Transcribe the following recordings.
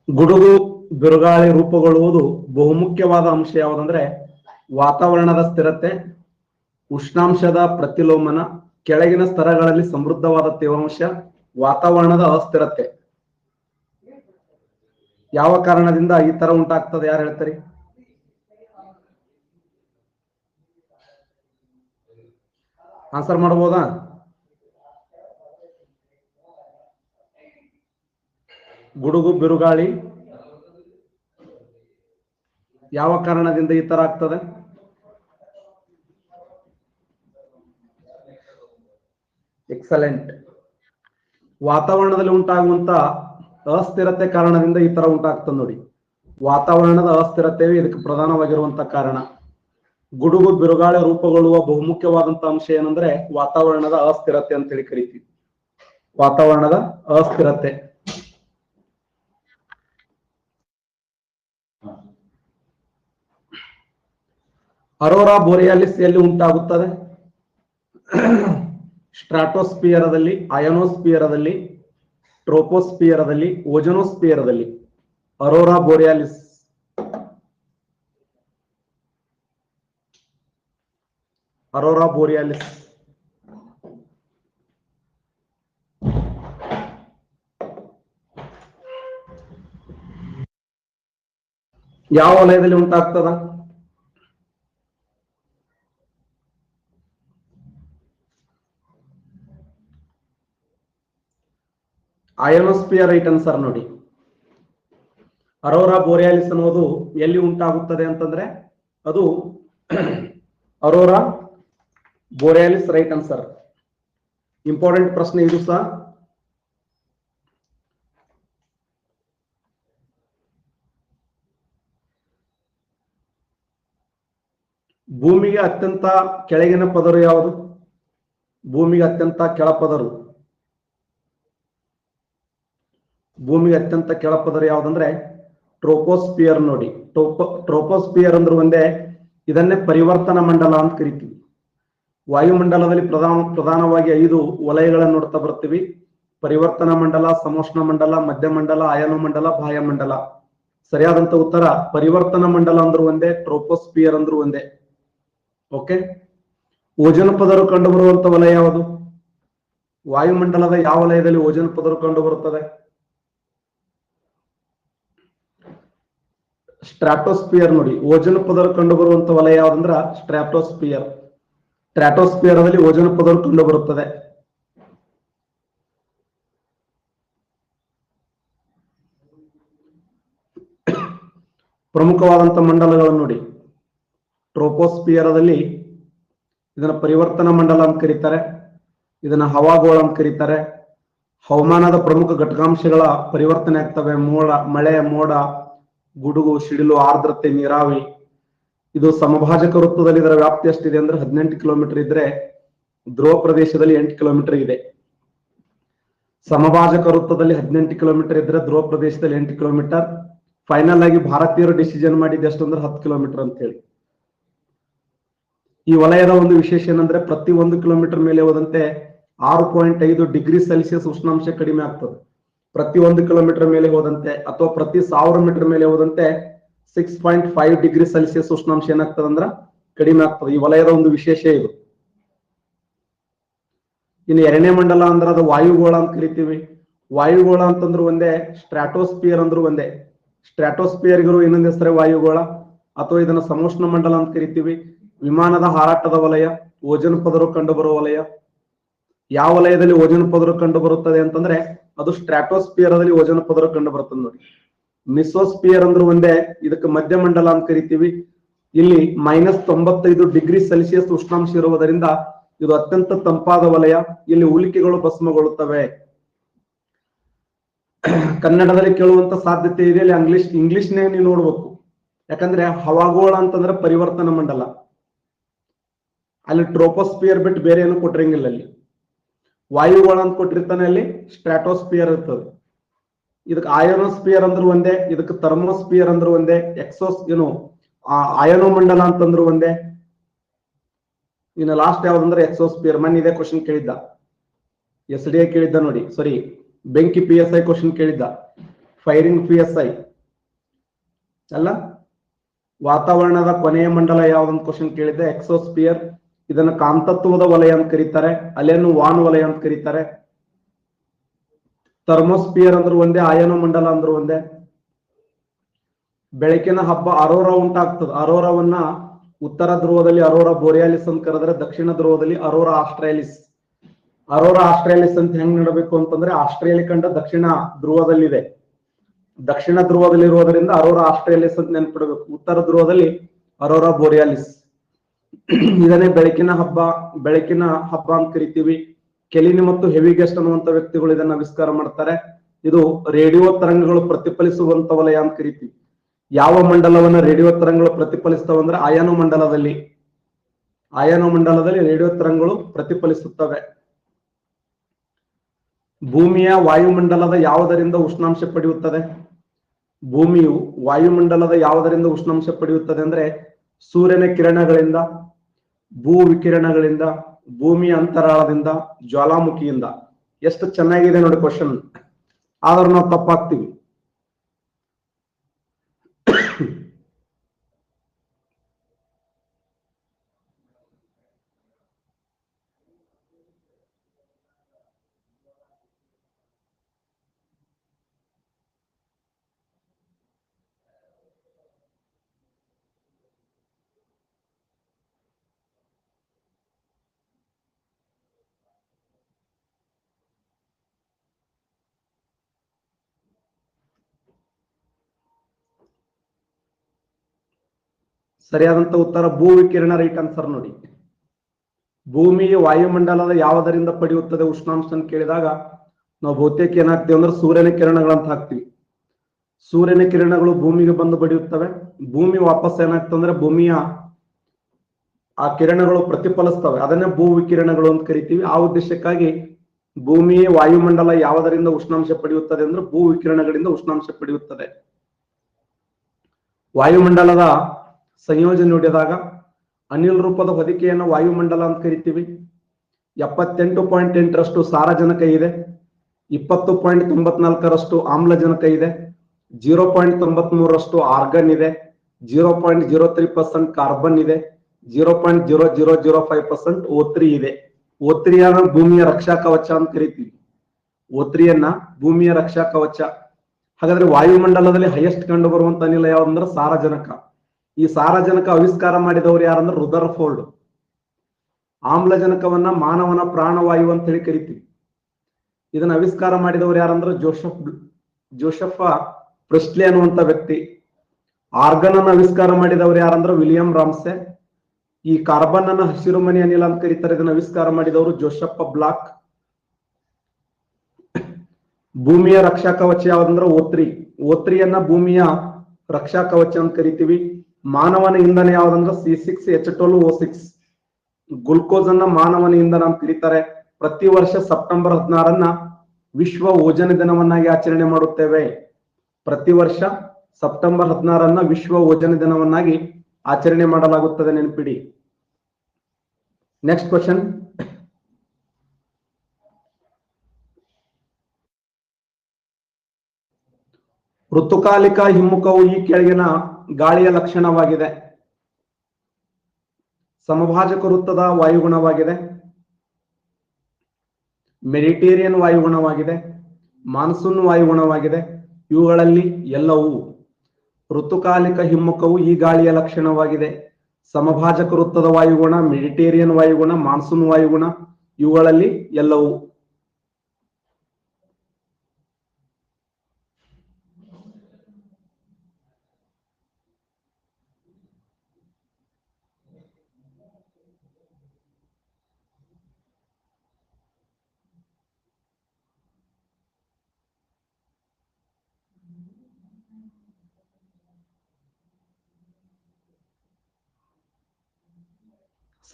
ಗುಡುಗು ಬಿರುಗಾಳಿ ರೂಪುಗೊಳ್ಳುವುದು ಬಹುಮುಖ್ಯವಾದ ಅಂಶ ಯಾವುದಂದ್ರೆ ವಾತಾವರಣದ ಸ್ಥಿರತೆ, ಉಷ್ಣಾಂಶದ ಪ್ರತಿಲೋಮನ, ಕೆಳಗಿನ ಸ್ತರಗಳಲ್ಲಿ ಸಮೃದ್ಧವಾದ ತೇವಾಂಶ, ವಾತಾವರಣದ ಅಸ್ಥಿರತೆ. ಯಾವ ಕಾರಣದಿಂದ ಈ ತರ ಉಂಟಾಗ್ತದೆ ಯಾರು ಹೇಳ್ತಾರೆ? ಆನ್ಸರ್ ಮಾಡಬಹುದಾ? ಗುಡುಗು ಬಿರುಗಾಳಿ ಯಾವ ಕಾರಣದಿಂದ ಈ ತರ ಆಗ್ತದೆ? ಎಕ್ಸಲೆಂಟ್. ವಾತಾವರಣದಲ್ಲಿ ಉಂಟಾಗುವಂತ ಅಸ್ಥಿರತೆ ಕಾರಣದಿಂದ ಈ ತರ ಉಂಟಾಗ್ತದೆ ನೋಡಿ. ವಾತಾವರಣದ ಅಸ್ಥಿರತೆಯು ಇದಕ್ಕೆ ಪ್ರಧಾನವಾಗಿರುವಂತ ಕಾರಣ. ಗುಡುಗು ಬಿರುಗಾಳಿ ರೂಪುಗೊಳ್ಳುವ ಬಹುಮುಖ್ಯವಾದಂತ ಅಂಶ ಏನಂದ್ರೆ ವಾತಾವರಣದ ಅಸ್ಥಿರತೆ ಅಂತ ಹೇಳಿ ಕರಿತೀವಿ. ವಾತಾವರಣದ ಅಸ್ಥಿರತೆ. ಅರೋರಾ ಬೋರಿಯಾಲಿಸ್ ಎಲ್ಲಿ ಉಂಟಾಗುತ್ತದೆ? ಸ್ಟ್ರಾಟೋಸ್ಪಿಯರದಲ್ಲಿ, ಅಯನೋಸ್ಪಿಯರದಲ್ಲಿ, ಟ್ರೋಪೋಸ್ಪಿಯರದಲ್ಲಿ, ಓಜೋನೋಸ್ಪಿಯರದಲ್ಲಿ. ಅರೋರಾ ಬೋರಿಯಾಲಿಸ್ ಅರೋರಾ ಬೋರಿಯಾಲಿಸ್ ಯಾವ ವಲಯದಲ್ಲಿ ಉಂಟಾಗ್ತದ? ಅಯೋನೋಸ್ಪಿಯರ್ ರೈಟ್ ಆನ್ಸರ್ ನೋಡಿ. ಅರೋರಾ ಬೋರಿಯಾಲಿಸ್ ಅನ್ನೋದು ಎಲ್ಲಿ ಉಂಟಾಗುತ್ತದೆ ಅಂತಂದ್ರೆ ಅದು ಅರೋರಾ ಬೋರಿಯಾಲಿಸ್ ರೈಟ್ ಆನ್ಸರ್. ಇಂಪಾರ್ಟೆಂಟ್ ಪ್ರಶ್ನೆ ಇದು ಸಹ. ಭೂಮಿಗೆ ಅತ್ಯಂತ ಕೆಳಗಿನ ಪದರು ಯಾವುದು? ಭೂಮಿಗೆ ಅತ್ಯಂತ ಕೆಳಪದರು, ಭೂಮಿಗೆ ಅತ್ಯಂತ ಕೆಳಪದರು ಯಾವ್ದಂದ್ರೆ ಟ್ರೋಪೋಸ್ಪಿಯರ್ ನೋಡಿ. ಟ್ರೋಪೋಸ್ಪಿಯರ್ ಅಂದ್ರೆ ಒಂದೇ, ಇದನ್ನೇ ಪರಿವರ್ತನಾ ಮಂಡಲ ಅಂತ ಕರಿತೀವಿ. ವಾಯುಮಂಡಲದಲ್ಲಿ ಪ್ರಧಾನವಾಗಿ 5 ವಲಯಗಳನ್ನು ನೋಡ್ತಾ ಬರ್ತೀವಿ. ಪರಿವರ್ತನಾ ಮಂಡಲ, ಸಮೋಷ್ಣ ಮಂಡಲ, ಮಧ್ಯಮಂಡಲ, ಅಯನ ಮಂಡಲ, ಬಾಹ್ಯ ಮಂಡಲ. ಸರಿಯಾದಂತ ಉತ್ತರ ಪರಿವರ್ತನಾ ಮಂಡಲ ಅಂದ್ರೂ ಒಂದೇ, ಟ್ರೋಪೋಸ್ಪಿಯರ್ ಅಂದ್ರೂ ಒಂದೇ. ಓಕೆ. ಓಜೋನ್ ಪದರು ಕಂಡು ಬರುವಂತ ವಲಯ ಯಾವುದು? ವಾಯುಮಂಡಲದ ಯಾವ ವಲಯದಲ್ಲಿ ಓಜೋನ್ ಪದರು ಕಂಡು ಬರುತ್ತದೆ? ಸ್ಟ್ರಾಟೋಸ್ಪಿಯರ್ ನೋಡಿ. ಓಜೋನ್ ಪದರು ಕಂಡು ಬರುವಂತ ವಲಯ ಯಾವ್ದಂದ್ರ ಸ್ಟ್ರಾಟೋಸ್ಪಿಯರ್. ಸ್ಟ್ರಾಟೋಸ್ಪಿಯರ್ ದಲ್ಲಿ ಓಜೋನ್ ಪದರು ಕಂಡು ಬರುತ್ತದೆ. ಪ್ರಮುಖವಾದಂತ ಮಂಡಲಗಳನ್ನು ನೋಡಿ. ಟ್ರೋಪೋಸ್ಪಿಯರದಲ್ಲಿ ಇದನ್ನ ಪರಿವರ್ತನಾ ಮಂಡಲ ಅಂತ ಕರೀತಾರೆ, ಇದನ್ನ ಹವಾಗೋಳ ಅಂತ ಕರೀತಾರೆ. ಹವಾಮಾನದ ಪ್ರಮುಖ ಘಟಕಾಂಶಗಳ ಪರಿವರ್ತನೆ ಆಗ್ತವೆ. ಮಳೆ, ಮೋಡ, ಗುಡುಗು, ಸಿಡಿಲು, ಆರ್ದ್ರತೆ, ನೀರಾವಿ. ಇದು ಸಮಭಾಜಕ ವೃತ್ತದಲ್ಲಿ ಇದರ ವ್ಯಾಪ್ತಿ ಎಷ್ಟಿದೆ ಅಂದ್ರೆ 18 ಕಿಲೋಮೀಟರ್ ಇದ್ರೆ, ಧ್ರುವ ಪ್ರದೇಶದಲ್ಲಿ 8 ಕಿಲೋಮೀಟರ್ ಇದೆ. ಸಮಭಾಜಕ ವೃತ್ತದಲ್ಲಿ 18 ಕಿಲೋಮೀಟರ್ ಇದ್ರೆ, ಧ್ರುವ ಪ್ರದೇಶದಲ್ಲಿ 8 ಕಿಲೋಮೀಟರ್. ಫೈನಲ್ ಆಗಿ ಭಾರತೀಯರು ಡಿಸಿಷನ್ ಮಾಡಿದ್ದು ಎಷ್ಟು ಅಂದ್ರೆ 10 ಕಿಲೋಮೀಟರ್ ಅಂತ ಹೇಳಿ. ಈ ವಲಯದ ಒಂದು ವಿಶೇಷ ಏನಂದ್ರೆ ಪ್ರತಿ 1 ಕಿಲೋಮೀಟರ್ ಮೇಲೆ ಹೋದಂತೆ 6.5 ಡಿಗ್ರಿ ಸೆಲ್ಸಿಯಸ್ ಉಷ್ಣಾಂಶ ಕಡಿಮೆ ಆಗ್ತದೆ. ಪ್ರತಿ 1 ಕಿಲೋಮೀಟರ್ ಮೇಲೆ ಹೋದಂತೆ ಅಥವಾ ಪ್ರತಿ 1000 ಮೀಟರ್ ಮೇಲೆ ಹೋದಂತೆ 6.5 ಡಿಗ್ರಿ ಸೆಲ್ಸಿಯಸ್ ಉಷ್ಣಾಂಶ ಏನಾಗ್ತದೆ ಅಂದ್ರ ಕಡಿಮೆ ಆಗ್ತದೆ. ಈ ವಲಯದ ಒಂದು ವಿಶೇಷ ಇದು. ಇನ್ನು 2ನೇ ಮಂಡಲ ಅಂದ್ರೆ ಅದು ವಾಯುಗೋಳ ಅಂತ ಕರಿತೀವಿ. ವಾಯುಗೋಳ ಅಂತಂದ್ರು ಒಂದೇ, ಸ್ಟ್ರಾಟೋಸ್ಪಿಯರ್ ಅಂದ್ರು ಒಂದೇ. ಸ್ಟ್ರಾಟೋಸ್ಪಿಯರ್ಗೂ ಇನ್ನೊಂದು ಹೆಸರೇ ವಾಯುಗೋಳ, ಅಥವಾ ಇದನ್ನ ಸಮೋಷ್ಣ ಮಂಡಲ ಅಂತ ಕರಿತೀವಿ. ವಿಮಾನದ ಹಾರಾಟದ ವಲಯ, ಓಜೋನ್ ಪದರು ಕಂಡು ಬರುವ ವಲಯ. ಯಾವ ವಲಯದಲ್ಲಿ ಓಜೋನ್ ಪದರು ಕಂಡು ಬರುತ್ತದೆ ಅಂತಂದ್ರೆ ಅದು ಸ್ಟ್ರಾಟೋಸ್ಪಿಯರ್ ದಲ್ಲಿ ಓಜೋನ್ ಪದರು ಕಂಡು ಬರುತ್ತದೆ ನೋಡಿ. ಮಿಸೋಸ್ಪಿಯರ್ ಅಂದ್ರೂ ಒಂದೇ, ಇದಕ್ಕೆ ಮಧ್ಯಮಂಡಲ ಅಂತ ಕರಿತೀವಿ. ಇಲ್ಲಿ -95 ಡಿಗ್ರಿ ಸೆಲ್ಸಿಯಸ್ ಉಷ್ಣಾಂಶ ಇರುವುದರಿಂದ ಇದು ಅತ್ಯಂತ ತಂಪಾದ ವಲಯ. ಇಲ್ಲಿ ಉಲ್ಕಿಗಳು ಭಸ್ಮಗೊಳ್ಳುತ್ತವೆ. ಕನ್ನಡದಲ್ಲಿ ಕೇಳುವಂತ ಸಾಧ್ಯತೆ ಇದೆ. ಇಲ್ಲಿ ಇಂಗ್ಲಿಷ್ನೇ ನೀವು ನೋಡ್ಬೇಕು. ಯಾಕಂದ್ರೆ ಹವಾಗೋಳ ಅಂತಂದ್ರೆ ಪರಿವರ್ತನಾ ಮಂಡಲ, ಅಲ್ಲಿ ಟ್ರೋಪೋಸ್ಪಿಯರ್ ಬಿಟ್ಟು ಬೇರೆ ಏನು ಕೊಟ್ಟಿರಂಗಿಲ್ಲ. ಅಲ್ಲಿ ವಾಯುಗೋಳ ಅಂತ ಕೊಟ್ಟಿರ್ತಾನೆ, ಅಲ್ಲಿ ಸ್ಟ್ರಾಟೋಸ್ಪಿಯರ್ ಇರ್ತದೆ. ಇದಕ್ಕೆ ಅಯೋನೋಸ್ಪಿಯರ್ ಅಂದ್ರೂ ಒಂದೇ, ಇದಕ್ಕೆ ಥರ್ಮೋಸ್ಪಿಯರ್ ಅಂದ್ರೂ ಒಂದೇ, ಅಯನೋ ಮಂಡಲ ಅಂತಂದ್ರು ಒಂದೇ. ಇನ್ನು ಲಾಸ್ಟ್ ಯಾವ್ದಂದ್ರೆ ಎಕ್ಸೋಸ್ಪಿಯರ್. ಮನ್ ಇದೇ ಕ್ವಶನ್ ಕೇಳಿದ್ದ, SDA ಕೇಳಿದ್ದ ನೋಡಿ, ಸಾರಿ ಬೆಂಕಿ PSI ಕ್ವಶನ್ ಕೇಳಿದ್ದ. ಫೈರಿಂಗ್ PSI ಅಲ್ಲ. ವಾತಾವರಣದ ಕೊನೆಯ ಮಂಡಲ ಯಾವ್ದಂತ ಕ್ವಶನ್ ಕೇಳಿದ್ದೆ, ಎಕ್ಸೋಸ್ಪಿಯರ್. ಇದನ್ನ ಕಾಂತತ್ವದ ವಲಯ ಅಂತ ಕರೀತಾರೆ, ಅಲ್ಲೇನು ವಾನ್ ವಲಯ ಅಂತ ಕರೀತಾರೆ. ಥರ್ಮೋಸ್ಪಿಯರ್ ಅಂದ್ರೂ ಒಂದೇ, ಆಯನ ಮಂಡಲ ಅಂದ್ರೂ ಒಂದೇ. ಬೆಳಕಿನ ಹಬ್ಬ ಅರೋರಾ ಉಂಟಾಗ್ತದೆ. ಅರೋರಾವನ್ನ ಉತ್ತರ ಧ್ರುವದಲ್ಲಿ ಅರೋರಾ ಬೋರಿಯಾಲಿಸ್ ಅಂತ ಕರೆದ್ರೆ, ದಕ್ಷಿಣ ಧ್ರುವದಲ್ಲಿ ಅರೋರಾ ಆಸ್ಟ್ರೇಲಿಸ್. ಅರೋರಾ ಆಸ್ಟ್ರೇಲಿಸ್ ಅಂತ ಹೆಂಗ್ ನೋಡಬೇಕು ಅಂತಂದ್ರೆ, ಆಸ್ಟ್ರೇಲಿಯಾ ಖಂಡ ದಕ್ಷಿಣ ಧ್ರುವದಲ್ಲಿದೆ. ದಕ್ಷಿಣ ಧ್ರುವದಲ್ಲಿರುವುದರಿಂದ ಅರೋರಾ ಆಸ್ಟ್ರೇಲಿಸ್ ಅಂತ ನೆನ್ಪಿಡಬೇಕು. ಉತ್ತರ ಧ್ರುವದಲ್ಲಿ ಅರೋರಾ ಬೋರಿಯಾಲಿಸ್. ಇದನ್ನೇ ಬೆಳಕಿನ ಹಬ್ಬ ಅಂತ ಕರಿತೀವಿ. ಕೆಲಿನಿ ಮತ್ತು ಹೆವಿಗೆಸ್ಟ್ ಅನ್ನುವಂತ ವ್ಯಕ್ತಿಗಳು ಇದನ್ನ ಆವಿಷ್ಕಾರ ಮಾಡ್ತಾರೆ. ಇದು ರೇಡಿಯೋ ತರಂಗಗಳು ಪ್ರತಿಫಲಿಸುವಂತ ವಲಯ ಅಂತ ಕರಿತೀವಿ. ಯಾವ ಮಂಡಲವನ್ನ ರೇಡಿಯೋ ತರಂಗಗಳು ಪ್ರತಿಫಲಿಸ್ತವೆ ಆಯನ ಮಂಡಲದಲ್ಲಿ. ಆಯನ ಮಂಡಲದಲ್ಲಿ ರೇಡಿಯೋ ತರಂಗಗಳು ಪ್ರತಿಫಲಿಸುತ್ತವೆ. ಭೂಮಿಯ ವಾಯುಮಂಡಲದ ಯಾವುದರಿಂದ ಉಷ್ಣಾಂಶ ಪಡೆಯುತ್ತದೆ? ಭೂಮಿಯು ವಾಯುಮಂಡಲದ ಯಾವುದರಿಂದ ಉಷ್ಣಾಂಶ ಪಡೆಯುತ್ತದೆ ಅಂದ್ರೆ, ಸೂರ್ಯನ ಕಿರಣಗಳಿಂದ, ಭೂ ವಿಕಿರಣಗಳಿಂದ, ಭೂಮಿಯ ಅಂತರಾಳದಿಂದ, ಜ್ವಾಲಾಮುಖಿಯಿಂದ. ಎಷ್ಟು ಚೆನ್ನಾಗಿದೆ ನೋಡಿ ಕ್ವಶನ್, ಆದ್ರೂ ನಾವು ತಪ್ಪಾಗ್ತೀವಿ. ಸರಿಯಾದಂತ ಉತ್ತರ ಭೂ ವಿಕಿರಣ, ರೈಟ್ ಆನ್ಸರ್ ನೋಡಿ. ಭೂಮಿಗೆ ವಾಯುಮಂಡಲದ ಯಾವುದರಿಂದ ಪಡೆಯುತ್ತದೆ ಉಷ್ಣಾಂಶ ಅಂತ ಕೇಳಿದಾಗ ನಾವು ಬಹುತೇಕ ಏನಾಗ್ತೀವಿ ಅಂದ್ರೆ ಸೂರ್ಯನ ಕಿರಣಗಳಂತ ಹಾಕ್ತಿವಿ. ಸೂರ್ಯನ ಕಿರಣಗಳು ಭೂಮಿಗೆ ಬಂದು ಬಡಿಯುತ್ತವೆ. ಭೂಮಿ ವಾಪಸ್ ಏನಾಗ್ತಂದ್ರೆ ಭೂಮಿಯ ಆ ಕಿರಣಗಳು ಪ್ರತಿಫಲಿಸ್ತವೆ. ಅದನ್ನೇ ಭೂ ವಿಕಿರಣಗಳು ಅಂತ ಕರಿತೀವಿ. ಆ ಉದ್ದೇಶಕ್ಕಾಗಿ ಭೂಮಿಯ ವಾಯುಮಂಡಲ ಯಾವುದರಿಂದ ಉಷ್ಣಾಂಶ ಪಡೆಯುತ್ತದೆ ಅಂದ್ರೆ ಭೂ ವಿಕಿರಣಗಳಿಂದ ಉಷ್ಣಾಂಶ ಪಡೆಯುತ್ತದೆ. ವಾಯುಮಂಡಲದ ಸಂಯೋಜನೆ ನೋಡಿದಾಗ ಅನಿಲ ರೂಪದ ಹೊದಿಕೆಯನ್ನು ವಾಯುಮಂಡಲ ಅಂತ ಕರಿತೀವಿ. 78.8% ಸಾರಜನಕ ಇದೆ, 20.94% ಆಮ್ಲಜನಕ ಇದೆ, 0.93% ಆರ್ಗನ್ ಇದೆ, 0.03% ಕಾರ್ಬನ್ ಇದೆ, 0.0005% O3 ಇದೆ. O3ಯನ್ನು ಭೂಮಿಯ ರಕ್ಷಾ ಕವಚ ಅಂತ ಕರಿತೀವಿ. O3ಯನ್ನ ಭೂಮಿಯ ರಕ್ಷಾ ಕವಚ. ಹಾಗಾದ್ರೆ ವಾಯುಮಂಡಲದಲ್ಲಿ ಹೈಯೆಸ್ಟ್ ಕಂಡು ಬರುವಂತ ಅನಿಲ ಯಾವ್ದಂದ್ರೆ ಸಾರಜನಕ. ಈ ಸಾರಜನಕ ಆವಿಷ್ಕಾರ ಮಾಡಿದವರು ಯಾರಂದ್ರೆ ರುದರ್ಫೋರ್ಡ್. ಆಮ್ಲಜನಕವನ್ನ ಮಾನವನ ಪ್ರಾಣವಾಯು ಅಂತ ಹೇಳಿ ಕರಿತೀವಿ. ಇದನ್ನ ಆವಿಷ್ಕಾರ ಮಾಡಿದವರು ಯಾರಂದ್ರೆ ಜೋಸೆಫ್ ಪ್ರೆಸ್ಲಿ ಅನ್ನುವಂತ ವ್ಯಕ್ತಿ. ಆರ್ಗನ್ ಅನ್ನು ಆವಿಷ್ಕಾರ ಮಾಡಿದವರು ಯಾರಂದ್ರೆ ವಿಲಿಯಂ ರಾಮ್ಸೆ. ಈ ಕಾರ್ಬನ್ ಅನ್ನ ಹಸಿರು ಮನೆ ಅನಿಲ ಅಂತ ಕರೀತಾರೆ. ಇದನ್ನ ಆವಿಷ್ಕಾರ ಮಾಡಿದವರು ಜೋಸೆಫ್ ಬ್ಲಾಕ್. ಭೂಮಿಯ ರಕ್ಷಾ ಕವಚ ಯಾವ್ದಂದ್ರೆ O3. O3ಯನ್ನ ಭೂಮಿಯ ರಕ್ಷಾ ಕವಚ ಅಂತ ಕರಿತೀವಿ. ಮಾನವನ ಇಂಧನ ಯಾವ್ದಂದ್ರೆ C6H12O6. ಗ್ಲುಕೋಸ್ ಅನ್ನ ಮಾನವನ ಇಂಧನ ಅಂತ ಕರೀತಾರೆ. ಪ್ರತಿ ವರ್ಷ ಸೆಪ್ಟೆಂಬರ್ 16 ವಿಶ್ವ ಓಜೋನ್ ದಿನವನ್ನಾಗಿ ಆಚರಣೆ ಮಾಡುತ್ತೇವೆ. ಪ್ರತಿ ವರ್ಷ ಸೆಪ್ಟೆಂಬರ್ 16 ವಿಶ್ವ ಓಜೋನ್ ದಿನವನ್ನಾಗಿ ಆಚರಣೆ ಮಾಡಲಾಗುತ್ತದೆ, ನೆನಪಿಡಿ. Next question. ಋತುಕಾಲಿಕ ಹಿಮ್ಮುಖವು ಈ ಕೆಳಗಿನ ಗಾಳಿಯ ಲಕ್ಷಣವಾಗಿದೆ. ಸಮಭಾಜಕ ವೃತ್ತದ ವಾಯುಗುಣವಾಗಿದೆ, ಮೆಡಿಟೇರಿಯನ್ ವಾಯುಗುಣವಾಗಿದೆ, ಮಾನ್ಸೂನ್ ವಾಯುಗುಣವಾಗಿದೆ. ಇವುಗಳಲ್ಲಿ ಎಲ್ಲವೂ ಋತುಕಾಲಿಕ ಹಿಮ್ಮುಖವು ಈ ಗಾಳಿಯ ಲಕ್ಷಣವಾಗಿದೆ. ಸಮಭಾಜಕ ವೃತ್ತದ ವಾಯುಗುಣ, ಮೆಡಿಟೇರಿಯನ್ ವಾಯುಗುಣ, ಮಾನ್ಸೂನ್ ವಾಯುಗುಣ, ಇವುಗಳಲ್ಲಿ ಎಲ್ಲವೂ.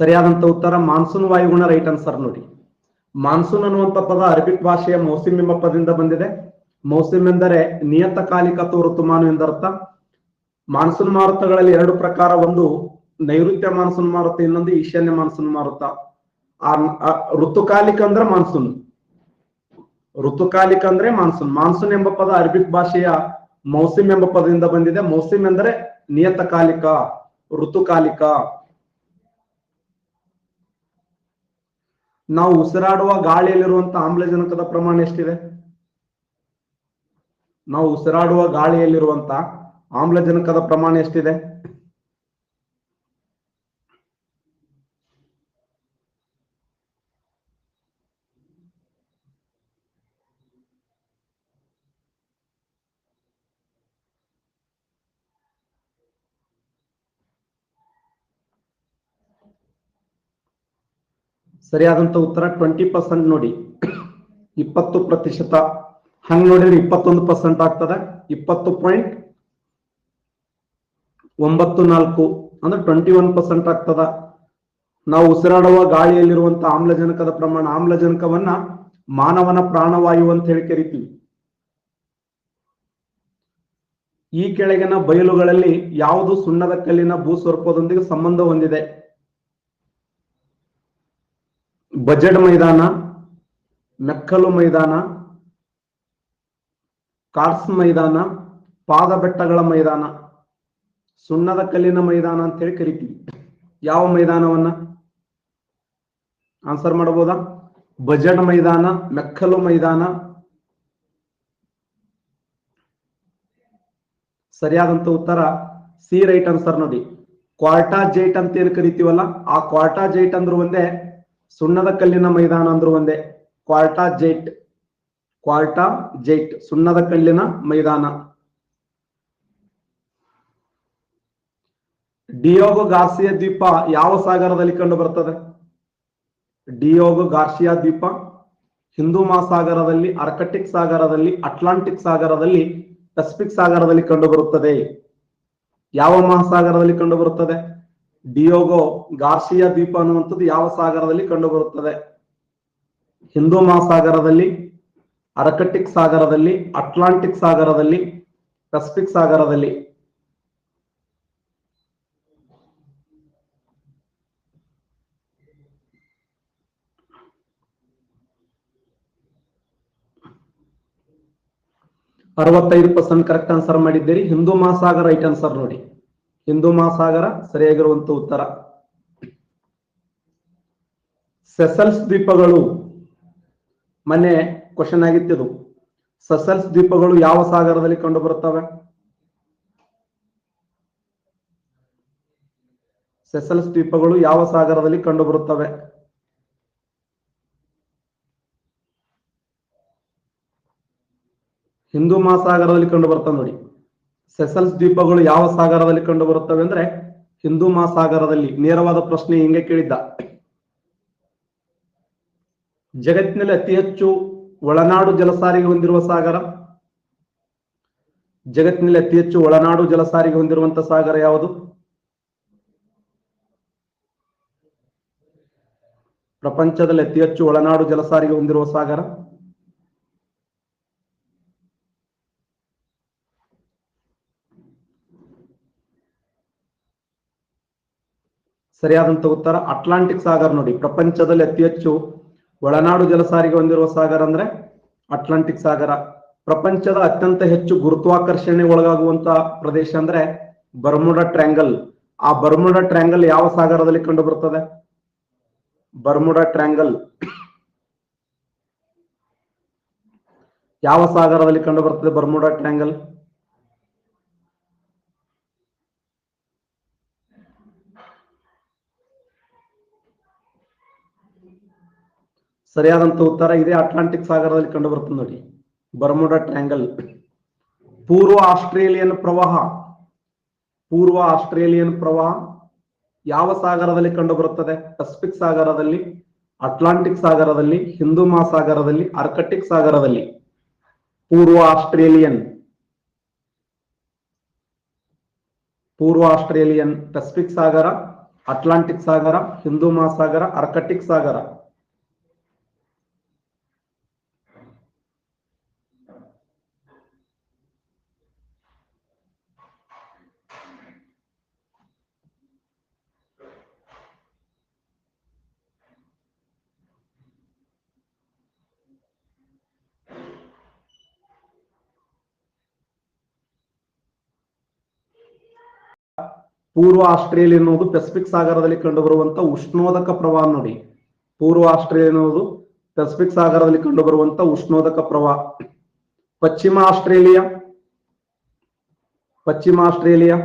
ಸರಿಯಾದಂತ ಉತ್ತರ ಮಾನ್ಸೂನ್ ವಾಯುಗುಣ, ರೈಟ್ ಆನ್ಸರ್ ನೋಡಿ. ಮಾನ್ಸೂನ್ ಅನ್ನುವಂತ ಪದ ಅರಬಿಕ್ ಭಾಷೆಯ ಮೌಸಿಮ್ ಎಂಬ ಪದದಿಂದ ಬಂದಿದೆ. ಮೌಸಿಮ್ ಎಂದರೆ ನಿಯತಕಾಲಿಕ ಅಥವಾ ಋತುಮಾನ ಎಂದರ್ಥ. ಮಾನ್ಸೂನ್ ಮಾರುತಗಳಲ್ಲಿ ಎರಡು ಪ್ರಕಾರ, ಒಂದು ನೈಋತ್ಯ ಮಾನ್ಸೂನ್ ಮಾರುತ, ಇನ್ನೊಂದು ಈಶಾನ್ಯ ಮಾನ್ಸೂನ್ ಮಾರುತ. ಋತುಕಾಲಿಕ ಅಂದ್ರೆ ಮಾನ್ಸೂನ್, ಋತುಕಾಲಿಕ ಅಂದ್ರೆ ಮಾನ್ಸೂನ್. ಮಾನ್ಸೂನ್ ಎಂಬ ಪದ ಅರಬಿಕ್ ಭಾಷೆಯ ಮೌಸಿಮ್ ಎಂಬ ಪದದಿಂದ ಬಂದಿದೆ. ಮೌಸಿಮ್ ಎಂದರೆ ನಿಯತಕಾಲಿಕ, ಋತುಕಾಲಿಕ. ನಾವು ಉಸಿರಾಡುವ ಗಾಳಿಯಲ್ಲಿರುವಂತಹ ಆಮ್ಲಜನಕದ ಪ್ರಮಾಣ ಎಷ್ಟಿದೆ? ನಾವು ಉಸಿರಾಡುವ ಗಾಳಿಯಲ್ಲಿರುವಂತಹ ಆಮ್ಲಜನಕದ ಪ್ರಮಾಣ ಎಷ್ಟಿದೆ? ಸರಿಯಾದಂತ ಉತ್ತರ 20% ನೋಡಿ, 20%. ಹಂಗ್ ನೋಡಿದ್ರೆ 21% ಆಗ್ತದೆ. 20.94 ಅಂದ್ರೆ 21% ಆಗ್ತದ. ನಾವು ಉಸಿರಾಡುವ ಗಾಳಿಯಲ್ಲಿರುವಂತಹ ಆಮ್ಲಜನಕದ ಪ್ರಮಾಣ, ಆಮ್ಲಜನಕವನ್ನ ಮಾನವನ ಪ್ರಾಣವಾಯು ಅಂತ ಹೇಳಿ ಕರಿತೀವಿ. ಈ ಕೆಳಗಿನ ಬಯಲುಗಳಲ್ಲಿ ಯಾವುದು ಸುಣ್ಣದ ಕಲ್ಲಿನ ಭೂಸ್ವರೂಪದೊಂದಿಗೆ ಸಂಬಂಧ ಹೊಂದಿದೆ? ಬಜೆಡ್ ಮೈದಾನ, ಮೆಕ್ಕಲು ಮೈದಾನ, ಕಾರ್ಸ್ ಮೈದಾನ, ಪಾದ ಬೆಟ್ಟಗಳ ಮೈದಾನ. ಸುಣ್ಣದ ಕಲ್ಲಿನ ಮೈದಾನ ಅಂತ ಹೇಳಿ ಕರಿತೀವಿ. ಯಾವ ಮೈದಾನವನ್ನ ಆನ್ಸರ್ ಮಾಡಬಹುದಾ? ಬಜೆಡ್ ಮೈದಾನ, ಮೆಕ್ಕಲು ಮೈದಾನ. ಸರಿಯಾದಂತ ಉತ್ತರ ಸಿ, ರೈಟ್ ಆನ್ಸರ್ ನೋಡಿ. ಕ್ವಾರ್ಟಾ ಜೈಟ್ ಅಂತ ಏನ್ ಕರಿತೀವಲ್ಲ, ಆ ಕ್ವಾರ್ಟಾ ಜೈಟ್ ಅಂದ್ರು ಒಂದೇ, ಸುಣ್ಣದ ಕಲ್ಲಿನ ಮೈದಾನ ಅಂದ್ರು ಒಂದೇ. ಕ್ವಾರ್ಟಾ ಜೈಟ್, ಕ್ವಾರ್ಟಾ ಜೈಟ್ ಸುಣ್ಣದ ಕಲ್ಲಿನ ಮೈದಾನ. ಡಿಯೋಗೋ ಗಾರ್ಸಿಯಾ ದ್ವೀಪ ಯಾವ ಸಾಗರದಲ್ಲಿ ಕಂಡು ಬರ್ತದೆ? ಡಿಯೋಗೋ ಗಾರ್ಸಿಯಾ ದ್ವೀಪ ಹಿಂದೂ ಮಹಾಸಾಗರದಲ್ಲಿ, ಆರ್ಕಟಿಕ್ ಸಾಗರದಲ್ಲಿ, ಅಟ್ಲಾಂಟಿಕ್ ಸಾಗರದಲ್ಲಿ, ಪೆಸಿಫಿಕ್ ಸಾಗರದಲ್ಲಿ ಕಂಡು ಬರುತ್ತದೆ. ಯಾವ ಮಹಾಸಾಗರದಲ್ಲಿ ಕಂಡು ಬರುತ್ತದೆ? ಡಿಯೋಗೋ ಗಾರ್ಸಿಯಾ ದ್ವೀಪ ಅನ್ನುವಂಥದ್ದು ಯಾವ ಸಾಗರದಲ್ಲಿ ಕಂಡು ಬರುತ್ತದೆ? ಹಿಂದೂ ಮಹಾಸಾಗರದಲ್ಲಿ, ಆರ್ಕಟಿಕ್ ಸಾಗರದಲ್ಲಿ, ಅಟ್ಲಾಂಟಿಕ್ ಸಾಗರದಲ್ಲಿ, ಪೆಸಿಫಿಕ್ ಸಾಗರದಲ್ಲಿ. %65 ಕರೆಕ್ಟ್ ಆನ್ಸರ್ ಮಾಡಿದ್ದೀರಿ. ಹಿಂದೂ ಮಹಾಸಾಗರ ರೈಟ್ ಆನ್ಸರ್ ನೋಡಿ. ಹಿಂದೂ ಮಹಾಸಾಗರ ಸರಿಯಾಗಿರುವಂತ ಉತ್ತರ. ಸೆಸಲ್ಸ್ ದ್ವೀಪಗಳು, ಮೊನ್ನೆ ಕ್ವಶನ್ ಆಗಿತ್ತಿದು. ಸೆಸಲ್ಸ್ ದ್ವೀಪಗಳು ಯಾವ ಸಾಗರದಲ್ಲಿ ಕಂಡು ಬರುತ್ತವೆ? ಸೆಸಲ್ಸ್ ದ್ವೀಪಗಳು ಯಾವ ಸಾಗರದಲ್ಲಿ ಕಂಡು ಬರುತ್ತವೆ? ಹಿಂದೂ ಮಹಾಸಾಗರದಲ್ಲಿ ಕಂಡು ಬರ್ತವೆ ನೋಡಿ. ಸೆಸಲ್ಸ್ ದ್ವೀಪಗಳು ಯಾವ ಸಾಗರದಲ್ಲಿ ಕಂಡು ಬರುತ್ತವೆ ಅಂದ್ರೆ ಹಿಂದೂ ಮಹಾಸಾಗರದಲ್ಲಿ. ನೇರವಾದ ಪ್ರಶ್ನೆ ಹಿಂಗೆ ಕೇಳಿದ್ದ. ಜಗತ್ತಿನಲ್ಲಿ ಅತಿ ಹೆಚ್ಚು ಒಳನಾಡು ಜಲಸಾರಿಗೆ ಹೊಂದಿರುವ ಸಾಗರ? ಜಗತ್ತಿನಲ್ಲಿ ಅತಿ ಹೆಚ್ಚು ಒಳನಾಡು ಜಲಸಾರಿಗೆ ಹೊಂದಿರುವಂತಹ ಸಾಗರ ಯಾವುದು? ಪ್ರಪಂಚದಲ್ಲಿ ಅತಿ ಹೆಚ್ಚು ಒಳನಾಡು ಜಲಸಾರಿಗೆ ಹೊಂದಿರುವ ಸಾಗರ? ಸರಿಯಾದಂತ ಉತ್ತರ ಅಟ್ಲಾಂಟಿಕ್ ಸಾಗರ ನೋಡಿ. ಪ್ರಪಂಚದಲ್ಲಿ ಅತಿ ಹೆಚ್ಚು ಒಳನಾಡು ಜಲಸಾರಿಗೆ ಹೊಂದಿರುವ ಸಾಗರ ಅಂದ್ರೆ ಅಟ್ಲಾಂಟಿಕ್ ಸಾಗರ. ಪ್ರಪಂಚದ ಅತ್ಯಂತ ಹೆಚ್ಚು ಗುರುತ್ವಾಕರ್ಷಣೆ ಒಳಗಾಗುವಂತ ಪ್ರದೇಶ ಅಂದ್ರೆ ಬರ್ಮುಡಾ ಟ್ರ್ಯಾಂಗಲ್. ಆ ಬರ್ಮುಡಾ ಟ್ರ್ಯಾಂಗಲ್ ಯಾವ ಸಾಗರದಲ್ಲಿ ಕಂಡು ಬರುತ್ತದೆ? ಬರ್ಮುಡಾ ಟ್ರ್ಯಾಂಗಲ್ ಯಾವ ಸಾಗರದಲ್ಲಿ ಕಂಡು ಬರುತ್ತದೆ? ಬರ್ಮುಡಾ ಟ್ರ್ಯಾಂಗಲ್ ಸರಿಯಾದಂತ ಉತ್ತರ ಇದೆ, ಅಟ್ಲಾಂಟಿಕ್ ಸಾಗರದಲ್ಲಿ ಕಂಡು ಬರುತ್ತದೆ ನೋಡಿ ಬರ್ಮುಡಾ ಟ್ರ್ಯಾಂಗಲ್. ಪೂರ್ವ ಆಸ್ಟ್ರೇಲಿಯನ್ ಪ್ರವಾಹ, ಪೂರ್ವ ಆಸ್ಟ್ರೇಲಿಯನ್ ಪ್ರವಾಹ ಯಾವ ಸಾಗರದಲ್ಲಿ ಕಂಡು ಬರುತ್ತದೆ? ಪೆಸಿಫಿಕ್ ಸಾಗರದಲ್ಲಿ, ಅಟ್ಲಾಂಟಿಕ್ ಸಾಗರದಲ್ಲಿ, ಹಿಂದೂ ಮಹಾಸಾಗರದಲ್ಲಿ, ಆರ್ಕಟಿಕ್ ಸಾಗರದಲ್ಲಿ. ಪೂರ್ವ ಆಸ್ಟ್ರೇಲಿಯನ್, ಪೂರ್ವ ಆಸ್ಟ್ರೇಲಿಯನ್, ಪೆಸಿಫಿಕ್ ಸಾಗರ, ಅಟ್ಲಾಂಟಿಕ್ ಸಾಗರ, ಹಿಂದೂ ಮಹಾಸಾಗರ, ಆರ್ಕಟಿಕ್ ಸಾಗರ. ಪೂರ್ವ ಆಸ್ಟ್ರೇಲಿಯಾ ಎನ್ನುವುದು ಪೆಸಿಫಿಕ್ ಸಾಗರದಲ್ಲಿ ಕಂಡುಬರುವಂತ ಉಷ್ಣೋದಕ ಪ್ರವಾಹ ನೋಡಿ. ಪೂರ್ವ ಆಸ್ಟ್ರೇಲಿಯಾ ಎನ್ನುವುದು ಪೆಸಿಫಿಕ್ ಸಾಗರದಲ್ಲಿ ಕಂಡುಬರುವಂತ ಉಷ್ಣೋದಕ ಪ್ರವಾಹ. ಪಶ್ಚಿಮ ಆಸ್ಟ್ರೇಲಿಯಾ ಪಶ್ಚಿಮ ಆಸ್ಟ್ರೇಲಿಯಾ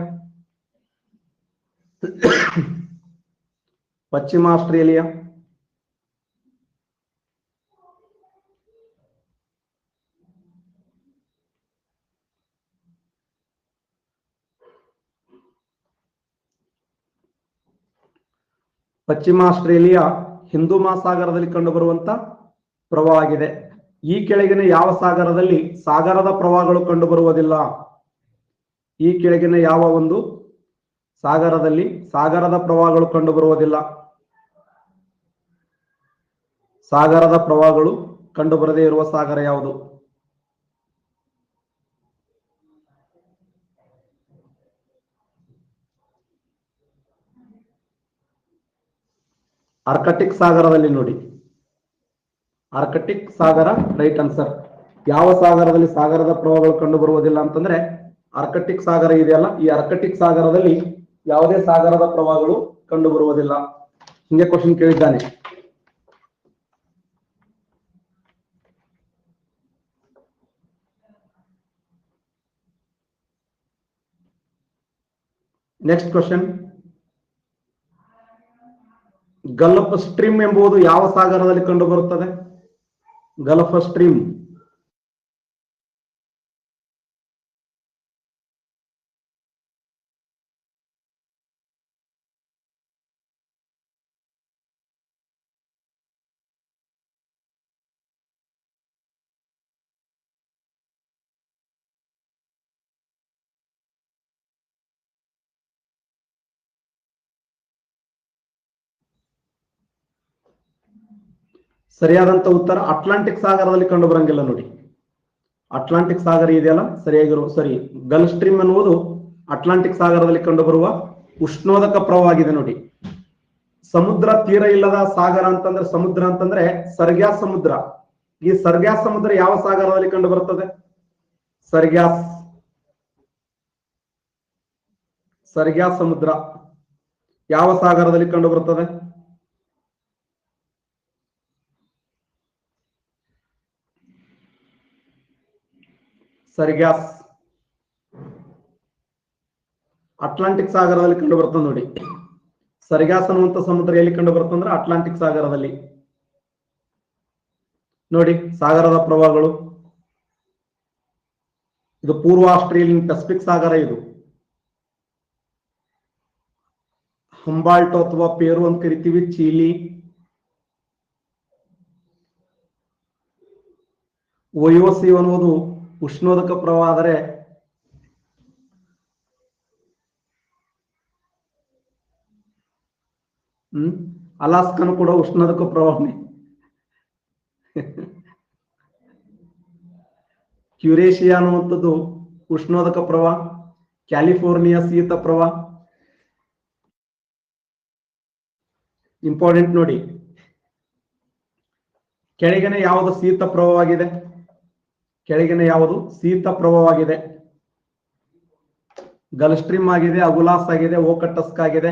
ಪಶ್ಚಿಮ ಆಸ್ಟ್ರೇಲಿಯಾ ಪಶ್ಚಿಮ ಆಸ್ಟ್ರೇಲಿಯಾ ಹಿಂದೂ ಮಹಾಸಾಗರದಲ್ಲಿ ಕಂಡುಬರುವಂತ ಪ್ರವಾಹ ಆಗಿದೆ. ಈ ಕೆಳಗಿನ ಯಾವ ಸಾಗರದಲ್ಲಿ ಸಾಗರದ ಪ್ರವಾಹಗಳು ಕಂಡುಬರುವುದಿಲ್ಲ? ಈ ಕೆಳಗಿನ ಯಾವ ಒಂದು ಸಾಗರದಲ್ಲಿ ಸಾಗರದ ಪ್ರವಾಹಗಳು ಕಂಡುಬರುವುದಿಲ್ಲ? ಸಾಗರದ ಪ್ರವಾಹಗಳು ಕಂಡುಬರದೇ ಇರುವ ಸಾಗರ ಯಾವುದು? ಆರ್ಕಟಿಕ್ ಸಾಗರದಲ್ಲಿ ನೋಡಿ. ಆರ್ಕಟಿಕ್ ಸಾಗರ ರೈಟ್ ಆನ್ಸರ್. ಯಾವ ಸಾಗರದಲ್ಲಿ ಸಾಗರದ ಪ್ರವಾಹಗಳು ಕಂಡು ಬರುವುದಿಲ್ಲ ಅಂತಂದ್ರೆ ಆರ್ಕಟಿಕ್ ಸಾಗರ ಇದೆಯಲ್ಲ, ಈ ಆರ್ಕಟಿಕ್ ಸಾಗರದಲ್ಲಿ ಯಾವುದೇ ಸಾಗರದ ಪ್ರವಾಹಗಳು ಕಂಡು ಬರುವುದಿಲ್ಲ. ಹಿಂಗೆ ಕ್ವಶನ್ ಕೇಳಿದ್ದಾನೆ. ನೆಕ್ಸ್ಟ್ ಕ್ವಶನ್, ಗಲ್ಫ್ ಸ್ಟ್ರೀಮ್ ಎಂಬುದು ಯಾವ ಸಾಗರದಲ್ಲಿ ಕಂಡು ಬರುತ್ತದೆ? ಗಲ್ಫ್ ಸ್ಟ್ರೀಮ್ ಸರಿಯಾದಂತ ಉತ್ತರ ಅಟ್ಲಾಂಟಿಕ್ ಸಾಗರದಲ್ಲಿ ಕಂಡು ಬರಂಗಿಲ್ಲ ನೋಡಿ. ಅಟ್ಲಾಂಟಿಕ್ ಸಾಗರ ಇದೆಯಲ್ಲ ಸರಿ. ಗಲ್ಫ್ ಸ್ಟ್ರೀಮ್ ಅನ್ನುವುದು ಅಟ್ಲಾಂಟಿಕ್ ಸಾಗರದಲ್ಲಿ ಕಂಡುಬರುವ ಉಷ್ಣೋದಕ ಪ್ರವಾಹ ಆಗಿದೆ ನೋಡಿ. ಸಮುದ್ರ ತೀರ ಇಲ್ಲದ ಸಾಗರ ಅಂತಂದ್ರೆ ಸಮುದ್ರ ಅಂತಂದ್ರೆ ಸರ್ಗ್ಯಾಸ್ ಸಮುದ್ರ. ಈ ಸರ್ಗ್ಯಾಸ್ ಸಮುದ್ರ ಯಾವ ಸಾಗರದಲ್ಲಿ ಕಂಡು ಬರುತ್ತದೆ? ಸರ್ಗ್ಯಾಸ್ ಸಮುದ್ರ ಯಾವ ಸಾಗರದಲ್ಲಿ ಕಂಡು ಬರುತ್ತದೆ? ಸರ್ಗ್ಯಾಸ್ ಅಟ್ಲಾಂಟಿಕ್ ಸಾಗರದಲ್ಲಿ ಕಂಡು ಬರ್ತದೆ ನೋಡಿ. ಸರ್ಗ್ಯಾಸ್ ಅನ್ನುವಂತ ಸಮುದ್ರ ಎಲ್ಲಿ ಕಂಡು ಬರ್ತಂದ್ರೆ ಅಟ್ಲಾಂಟಿಕ್ ಸಾಗರದಲ್ಲಿ ನೋಡಿ. ಸಾಗರದ ಪ್ರವಾಹಗಳು ಇದು ಪೂರ್ವ ಆಸ್ಟ್ರೇಲಿಯನ್ ಪೆಸಿಫಿಕ್ ಸಾಗರ. ಇದು ಹಂಬಾಲ್ಟ್ ಅಥವಾ ಪೇರು ಅಂತ ಕರಿತೀವಿ. ಚೀಲಿ, ಒಯೋಸಿ ಅನ್ನುವುದು ಉಷ್ಣೋದಕ ಪ್ರವಾಹ. ಆದರೆ ಅಲಾಸ್ಕನು ಕೂಡ ಉಷ್ಣೋದಕ ಪ್ರವಾಹನೇ. ಕ್ಯುರೇಷಿಯಾ ಅನ್ನುವಂಥದ್ದು ಉಷ್ಣೋದಕ ಪ್ರವಾಹ. ಕ್ಯಾಲಿಫೋರ್ನಿಯಾ ಶೀತ ಪ್ರವಾಹ. ಇಂಪಾರ್ಟೆಂಟ್ ನೋಡಿ. ಕೆಳಗಿನ ಯಾವುದು ಶೀತ ಪ್ರವಾಹವಾಗಿದೆ? ಕೆಳಗಿನ ಯಾವುದು ಶೀತ ಪ್ರವಾಹವಾಗಿದೆ? ಗಲ್ಫ್ ಸ್ಟ್ರೀಮ್ ಆಗಿದೆ, ಅಗುಲಾಸ್ ಆಗಿದೆ, ಓಕಟಸ್ಕ್ ಆಗಿದೆ,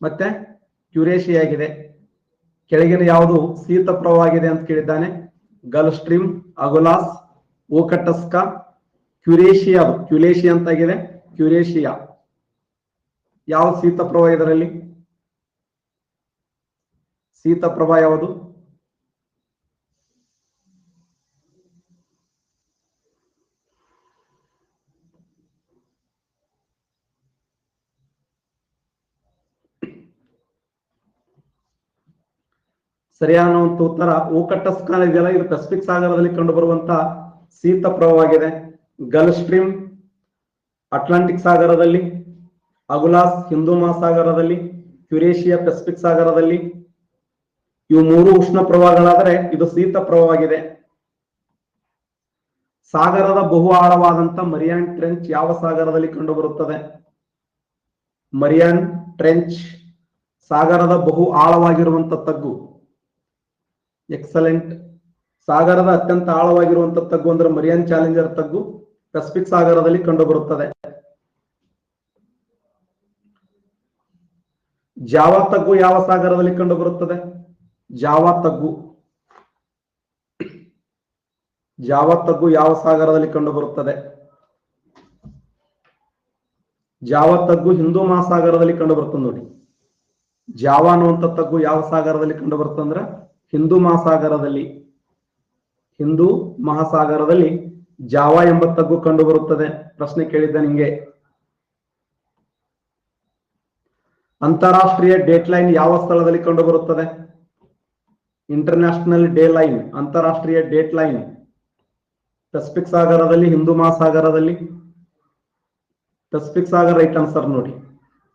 ಮತ್ತೆ ಕ್ಯುರೇಷಿಯಾ ಆಗಿದೆ. ಕೆಳಗಿನ ಯಾವುದು ಶೀತ ಪ್ರವಾಹ ಆಗಿದೆ ಅಂತ ಕೇಳಿದ್ದಾನೆ. Gulf stream, ಅಗುಲಾಸ್, ಓಕಟಸ್ಕ, ಕ್ಯುರೇಷಿಯಾ. ಕ್ಯುರೇಷಿಯಾ ಅಂತಾಗಿದೆ. ಕ್ಯುರೇಷಿಯಾ ಯಾವ ಶೀತ ಪ್ರವಾಹ? ಇದರಲ್ಲಿ ಶೀತ ಪ್ರವಾಹ ಯಾವುದು? ಸರಿಯಾದ ಉತ್ತರ ಓಕಟಸ್ಕ ಇದೆಯಲ್ಲ, ಇದು ಪೆಸಿಫಿಕ್ ಸಾಗರದಲ್ಲಿ ಕಂಡು ಬರುವಂತ ಶೀತ ಪ್ರವಾಹವಾಗಿದೆ. ಗಲ್ಫ್ ಸ್ಟ್ರೀಮ್ ಅಟ್ಲಾಂಟಿಕ್ ಸಾಗರದಲ್ಲಿ, ಅಗುಲಾಸ್ ಹಿಂದೂ ಮಹಾಸಾಗರದಲ್ಲಿ, ಕ್ಯುರೇಷಿಯಾ ಪೆಸಿಫಿಕ್ ಸಾಗರದಲ್ಲಿ. ಇವು ಮೂರು ಉಷ್ಣ ಪ್ರವಾಹಗಳಾದರೆ ಇದು ಶೀತ ಪ್ರವಾಹವಾಗಿದೆ. ಸಾಗರದ ಬಹು ಆಳವಾದಂತ ಮರಿಯಾನ್ ಟ್ರೆಂಚ್ ಯಾವ ಸಾಗರದಲ್ಲಿ ಕಂಡು ಬರುತ್ತದೆ? ಮರಿಯಾನ್ ಟ್ರೆಂಚ್ ಸಾಗರದ ಬಹು ಆಳವಾಗಿರುವಂತ ತಗ್ಗು. ಎಕ್ಸಲೆಂಟ್. ಸಾಗರದ ಅತ್ಯಂತ ಆಳವಾಗಿರುವಂತ ತಗ್ಗು ಅಂದ್ರೆ ಮರಿಯಾನ್ ಚಾಲೆಂಜರ್ ತಗ್ಗು ಪೆಸಿಫಿಕ್ ಸಾಗರದಲ್ಲಿ ಕಂಡು ಬರುತ್ತದೆ. ಜಾವಾ ತಗ್ಗು ಯಾವ ಸಾಗರದಲ್ಲಿ ಕಂಡು ಬರುತ್ತದೆ? ಜಾವಾ ತಗ್ಗು ಯಾವ ಸಾಗರದಲ್ಲಿ ಕಂಡು ಬರುತ್ತದೆ? ಜಾವಾ ತಗ್ಗು ಹಿಂದೂ ಮಹಾಸಾಗರದಲ್ಲಿ ಕಂಡು ಬರ್ತದೆ ನೋಡಿ. ಜಾವಾ ಅನ್ನುವಂಥ ತಗ್ಗು ಯಾವ ಸಾಗರದಲ್ಲಿ ಕಂಡು ಬರ್ತದೆ ಅಂದ್ರೆ ಹಿಂದೂ ಮಹಾಸಾಗರದಲ್ಲಿ ಜಾವಾ ಎಂಬ ತಗ್ಗು ಕಂಡು ಬರುತ್ತದೆ. ಪ್ರಶ್ನೆ ಕೇಳಿದ್ದ ನಿಂಗೆ. ಅಂತಾರಾಷ್ಟ್ರೀಯ ಡೇಟ್ ಲೈನ್ ಯಾವ ಸ್ಥಳದಲ್ಲಿ ಕಂಡು ಬರುತ್ತದೆ? ಇಂಟರ್ನ್ಯಾಷನಲ್ ಡೇ ಲೈನ್, ಅಂತಾರಾಷ್ಟ್ರೀಯ ಡೇಟ್ ಲೈನ್ ಪೆಸಿಫಿಕ್ ಸಾಗರದಲ್ಲಿ, ಹಿಂದೂ ಮಹಾಸಾಗರದಲ್ಲಿ? ಪೆಸಿಫಿಕ್ ಸಾಗರ ರೈಟ್ ಆನ್ಸರ್ ನೋಡಿ.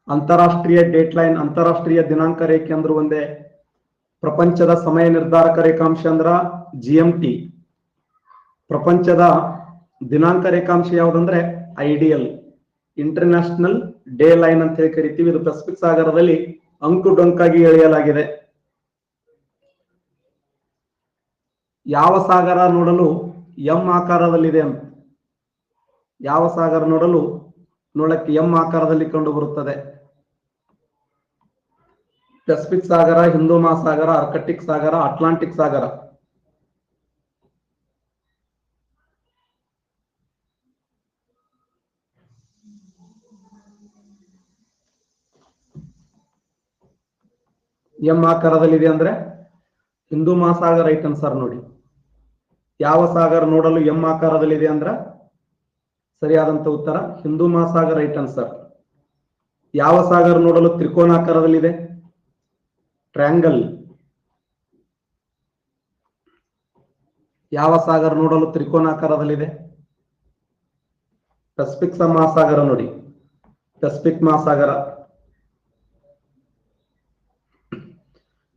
ಅಂತಾರಾಷ್ಟ್ರೀಯ ಡೇಟ್ ಲೈನ್, ಅಂತಾರಾಷ್ಟ್ರೀಯ ದಿನಾಂಕ ರೇಖೆ ಅಂದ್ರೆ ಒಂದೇ. ಪ್ರಪಂಚದ ಸಮಯ ನಿರ್ಧಾರಕ ರೇಖಾಂಶ ಅಂದ್ರ GMT. ಪ್ರಪಂಚದ ದಿನಾಂಕ ರೇಖಾಂಶ ಯಾವುದಂದ್ರೆ ಐಡಿಯಲ್, ಇಂಟರ್ನ್ಯಾಷನಲ್ ಡೇ ಲೈನ್ ಅಂತ ಹೇಳಿ ಕರಿತೀವಿ. ಇದು ಪೆಸಿಫಿಕ್ ಸಾಗರದಲ್ಲಿ ಅಂಕು ಡೊಂಕಾಗಿ ಎಳೆಯಲಾಗಿದೆ. ಯಾವ ಸಾಗರ ನೋಡಲು ಎಂ ಆಕಾರದಲ್ಲಿದೆ ಅಂತ? ಯಾವ ಸಾಗರ ನೋಡಕ್ಕೆ ಎಂ ಆಕಾರದಲ್ಲಿ ಕಂಡು ಬರುತ್ತದೆ? ಪೆಸಿಫಿಕ್ ಸಾಗರ, ಹಿಂದೂ ಮಹಾಸಾಗರ, ಆರ್ಕಟಿಕ್ ಸಾಗರ, ಅಟ್ಲಾಂಟಿಕ್ ಸಾಗರ? ಎಂ ಆಕಾರದಲ್ಲಿದೆ ಅಂದ್ರೆ ಹಿಂದೂ ಮಹಾಸಾಗರ ರೈಟ್ ಆನ್ಸರ್ ನೋಡಿ. ಯಾವ ಸಾಗರ ನೋಡಲು ಎಂ ಆಕಾರದಲ್ಲಿದೆ ಅಂದ್ರ ಸರಿಯಾದಂತ ಉತ್ತರ ಹಿಂದೂ ಮಹಾಸಾಗರ ರೈಟ್ ಆನ್ಸರ್. ಯಾವ ಸಾಗರ ನೋಡಲು ತ್ರಿಕೋನಾಕಾರದಲ್ಲಿದೆ? ಟ್ರಯಾಂಗಲ್. ಯಾವ ಸಾಗರ ನೋಡಲು ತ್ರಿಕೋನಾಕಾರದಲ್ಲಿದೆ? ಪೆಸಿಫಿಕ್ ಮಹಾಸಾಗರ ನೋಡಿ, ಪೆಸಿಫಿಕ್ ಮಹಾಸಾಗರ.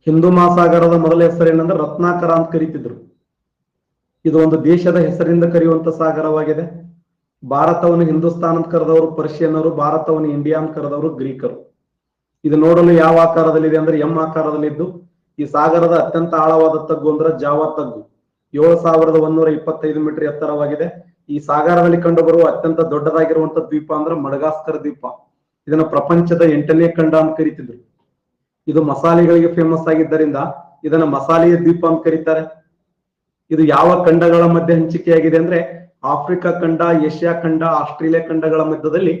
ಹಿಂದೂ ಮಹಾಸಾಗರದ ಮೊದಲ ಹೆಸರೇನಂದ್ರೆ ರತ್ನಾಕರ ಅಂತ ಕರೀತಿದ್ರು. ಇದು ಒಂದು ದೇಶದ ಹೆಸರಿಂದ ಕರೆಯುವಂತ ಸಾಗರವಾಗಿದೆ. ಭಾರತವನ್ನು ಹಿಂದೂಸ್ತಾನ್ ಅಂತ ಕರೆದವರು ಪರ್ಷಿಯನ್ನರು, ಭಾರತವನ್ನು ಇಂಡಿಯಾ ಅಂತ ಕರೆದವರು ಗ್ರೀಕರು. ಇದು ನೋಡಲು ಯಾವ ಆಕಾರದಲ್ಲಿದೆ ಅಂದ್ರೆ ಎಂ ಆಕಾರದಲ್ಲಿದ್ದು, ಈ ಸಾಗರದ ಅತ್ಯಂತ ಆಳವಾದ ತಗ್ಗು ಅಂದ್ರೆ ಜಾವಾ ತಗ್ಗು. 7125 ಮೀಟರ್ ಎತ್ತರವಾಗಿದೆ. ಈ ಸಾಗರದಲ್ಲಿ ಕಂಡು ಬರುವ ಅತ್ಯಂತ ದೊಡ್ಡದಾಗಿರುವಂತ ದ್ವೀಪ ಅಂದ್ರೆ ಮಡಗಾಸ್ಕರ್ ದ್ವೀಪ. ಇದನ್ನ ಪ್ರಪಂಚದ 8ನೇ ಖಂಡ ಅಂತ ಕರೀತಿದ್ರು. ಇದು ಮಸಾಲೆಗಳಿಗೆ ಫೇಮಸ್ ಆಗಿದ್ದರಿಂದ ಇದನ್ನ ಮಸಾಲೆಯ ದ್ವೀಪ ಅಂತ ಕರೀತಾರೆ. ಇದು ಯಾವ ಖಂಡಗಳ ಮಧ್ಯೆ ಹಂಚಿಕೆಯಾಗಿದೆ ಅಂದ್ರೆ ಆಫ್ರಿಕಾ ಖಂಡ, ಏಷ್ಯಾ ಖಂಡ, ಆಸ್ಟ್ರೇಲಿಯಾ ಖಂಡಗಳ ಮಧ್ಯದಲ್ಲಿ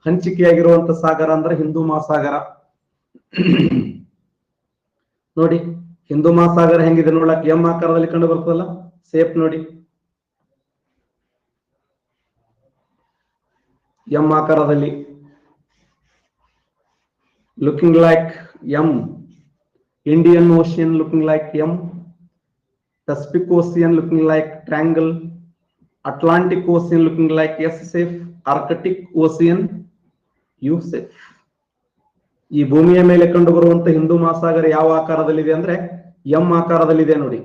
ಹಂಚಿಕೆಯಾಗಿರುವಂತ ಸಾಗರ ಅಂದ್ರೆ ಹಿಂದೂ ಮಹಾಸಾಗರ. ನೋಡಿ ಹಿಂದೂ ಮಹಾಸಾಗರ ಹೆಂಗಿದೆ ನೋಡಕ್ ಎಂ ಆಕಾರದಲ್ಲಿ ಕಂಡು ಬರ್ತದಲ್ಲ, ಸೇಫ್ ನೋಡಿ ಎಂ ಆಕಾರದಲ್ಲಿ looking like M. Indian Ocean looking like M. Pacific Ocean looking like triangle. Atlantic Ocean looking like S shape. Arctic Ocean U shape. ಈ ಭೂಮಿಯ ಮೇಲೆ ಕಂಡು ಬರುವಂತ ಹಿಂದೂ ಮಹಾಸಾಗರ ಯಾವ ಆಕಾರದಲ್ಲಿದೆ ಅಂದ್ರೆ ಎಂ ಆಕಾರದಲ್ಲಿದೆ ನೋಡಿ,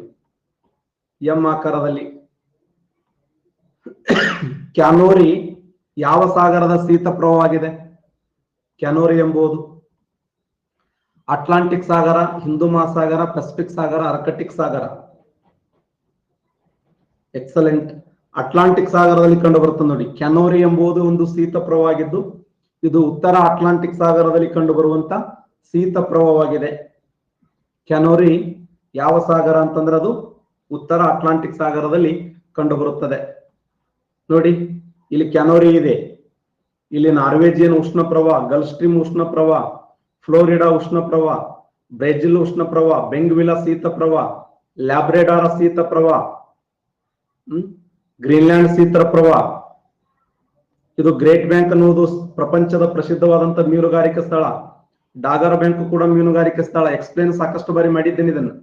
ಎಂ ಆಕಾರದಲ್ಲಿ. ಕ್ಯಾನೋರಿ ಯಾವ ಸಾಗರದ ಶೀತ ಪ್ರವಾಹವಾಗಿದೆ? ಕ್ಯಾನೋರಿ ಎಂಬುದು ಅಟ್ಲಾಂಟಿಕ್ ಸಾಗರ, ಹಿಂದೂ ಮಹಾಸಾಗರ, ಪೆಸಿಫಿಕ್ ಸಾಗರ, ಆರ್ಕಟಿಕ್ ಸಾಗರ? ಎಕ್ಸಲೆಂಟ್. ಅಟ್ಲಾಂಟಿಕ್ ಸಾಗರದಲ್ಲಿ ಕಂಡು ಬರುತ್ತದೆ ನೋಡಿ. ಕ್ಯಾನೋರಿ ಎಂಬುದು ಒಂದು ಶೀತ ಪ್ರವಾಹವಾಗಿದ್ದು ಇದು ಉತ್ತರ ಅಟ್ಲಾಂಟಿಕ್ ಸಾಗರದಲ್ಲಿ ಕಂಡು ಬರುವಂತ ಶೀತ ಪ್ರವಾಹವಾಗಿದೆ. ಕ್ಯಾನೋರಿ ಯಾವ ಸಾಗರ ಅಂತಂದ್ರೆ ಅದು ಉತ್ತರ ಅಟ್ಲಾಂಟಿಕ್ ಸಾಗರದಲ್ಲಿ ಕಂಡು ಬರುತ್ತದೆ. ನೋಡಿ ಇಲ್ಲಿ ಕ್ಯಾನೋರಿ ಇದೆ, ಇಲ್ಲಿ ನಾರ್ವೇಜಿಯನ್ ಉಷ್ಣ ಪ್ರವಾಹ, ಗಲ್ಫ್ ಸ್ಟ್ರೀಮ್ ಉಷ್ಣ ಪ್ರವಾಹ, ಫ್ಲೋರಿಡಾ ಉಷ್ಣ ಪ್ರವಾಹ, ಬ್ರೆಜಿಲ್ ಉಷ್ಣ ಪ್ರವಾಹ, ಬೆಂಗ್ವಿಲಾ ಶೀತ ಪ್ರವಾಹ, ಲ್ಯಾಬ್ರೆಡಾರ ಶೀತ ಪ್ರವಾಹ, ಗ್ರೀನ್ಲ್ಯಾಂಡ್ ಶೀತ ಪ್ರವಾಹ. ಇದು ಗ್ರೇಟ್ ಬ್ಯಾಂಕ್ ಅನ್ನುವುದು ಪ್ರಪಂಚದ ಪ್ರಸಿದ್ಧವಾದಂತ ಮೀನುಗಾರಿಕೆ ಸ್ಥಳ. ಡಾಗರ್ ಬ್ಯಾಂಕ್ ಕೂಡ ಮೀನುಗಾರಿಕೆ ಸ್ಥಳ. ಎಕ್ಸ್ಪ್ಲೇನ್ ಸಾಕಷ್ಟು ಬಾರಿ ಮಾಡಿದ್ದೇನೆ ಇದನ್ನು.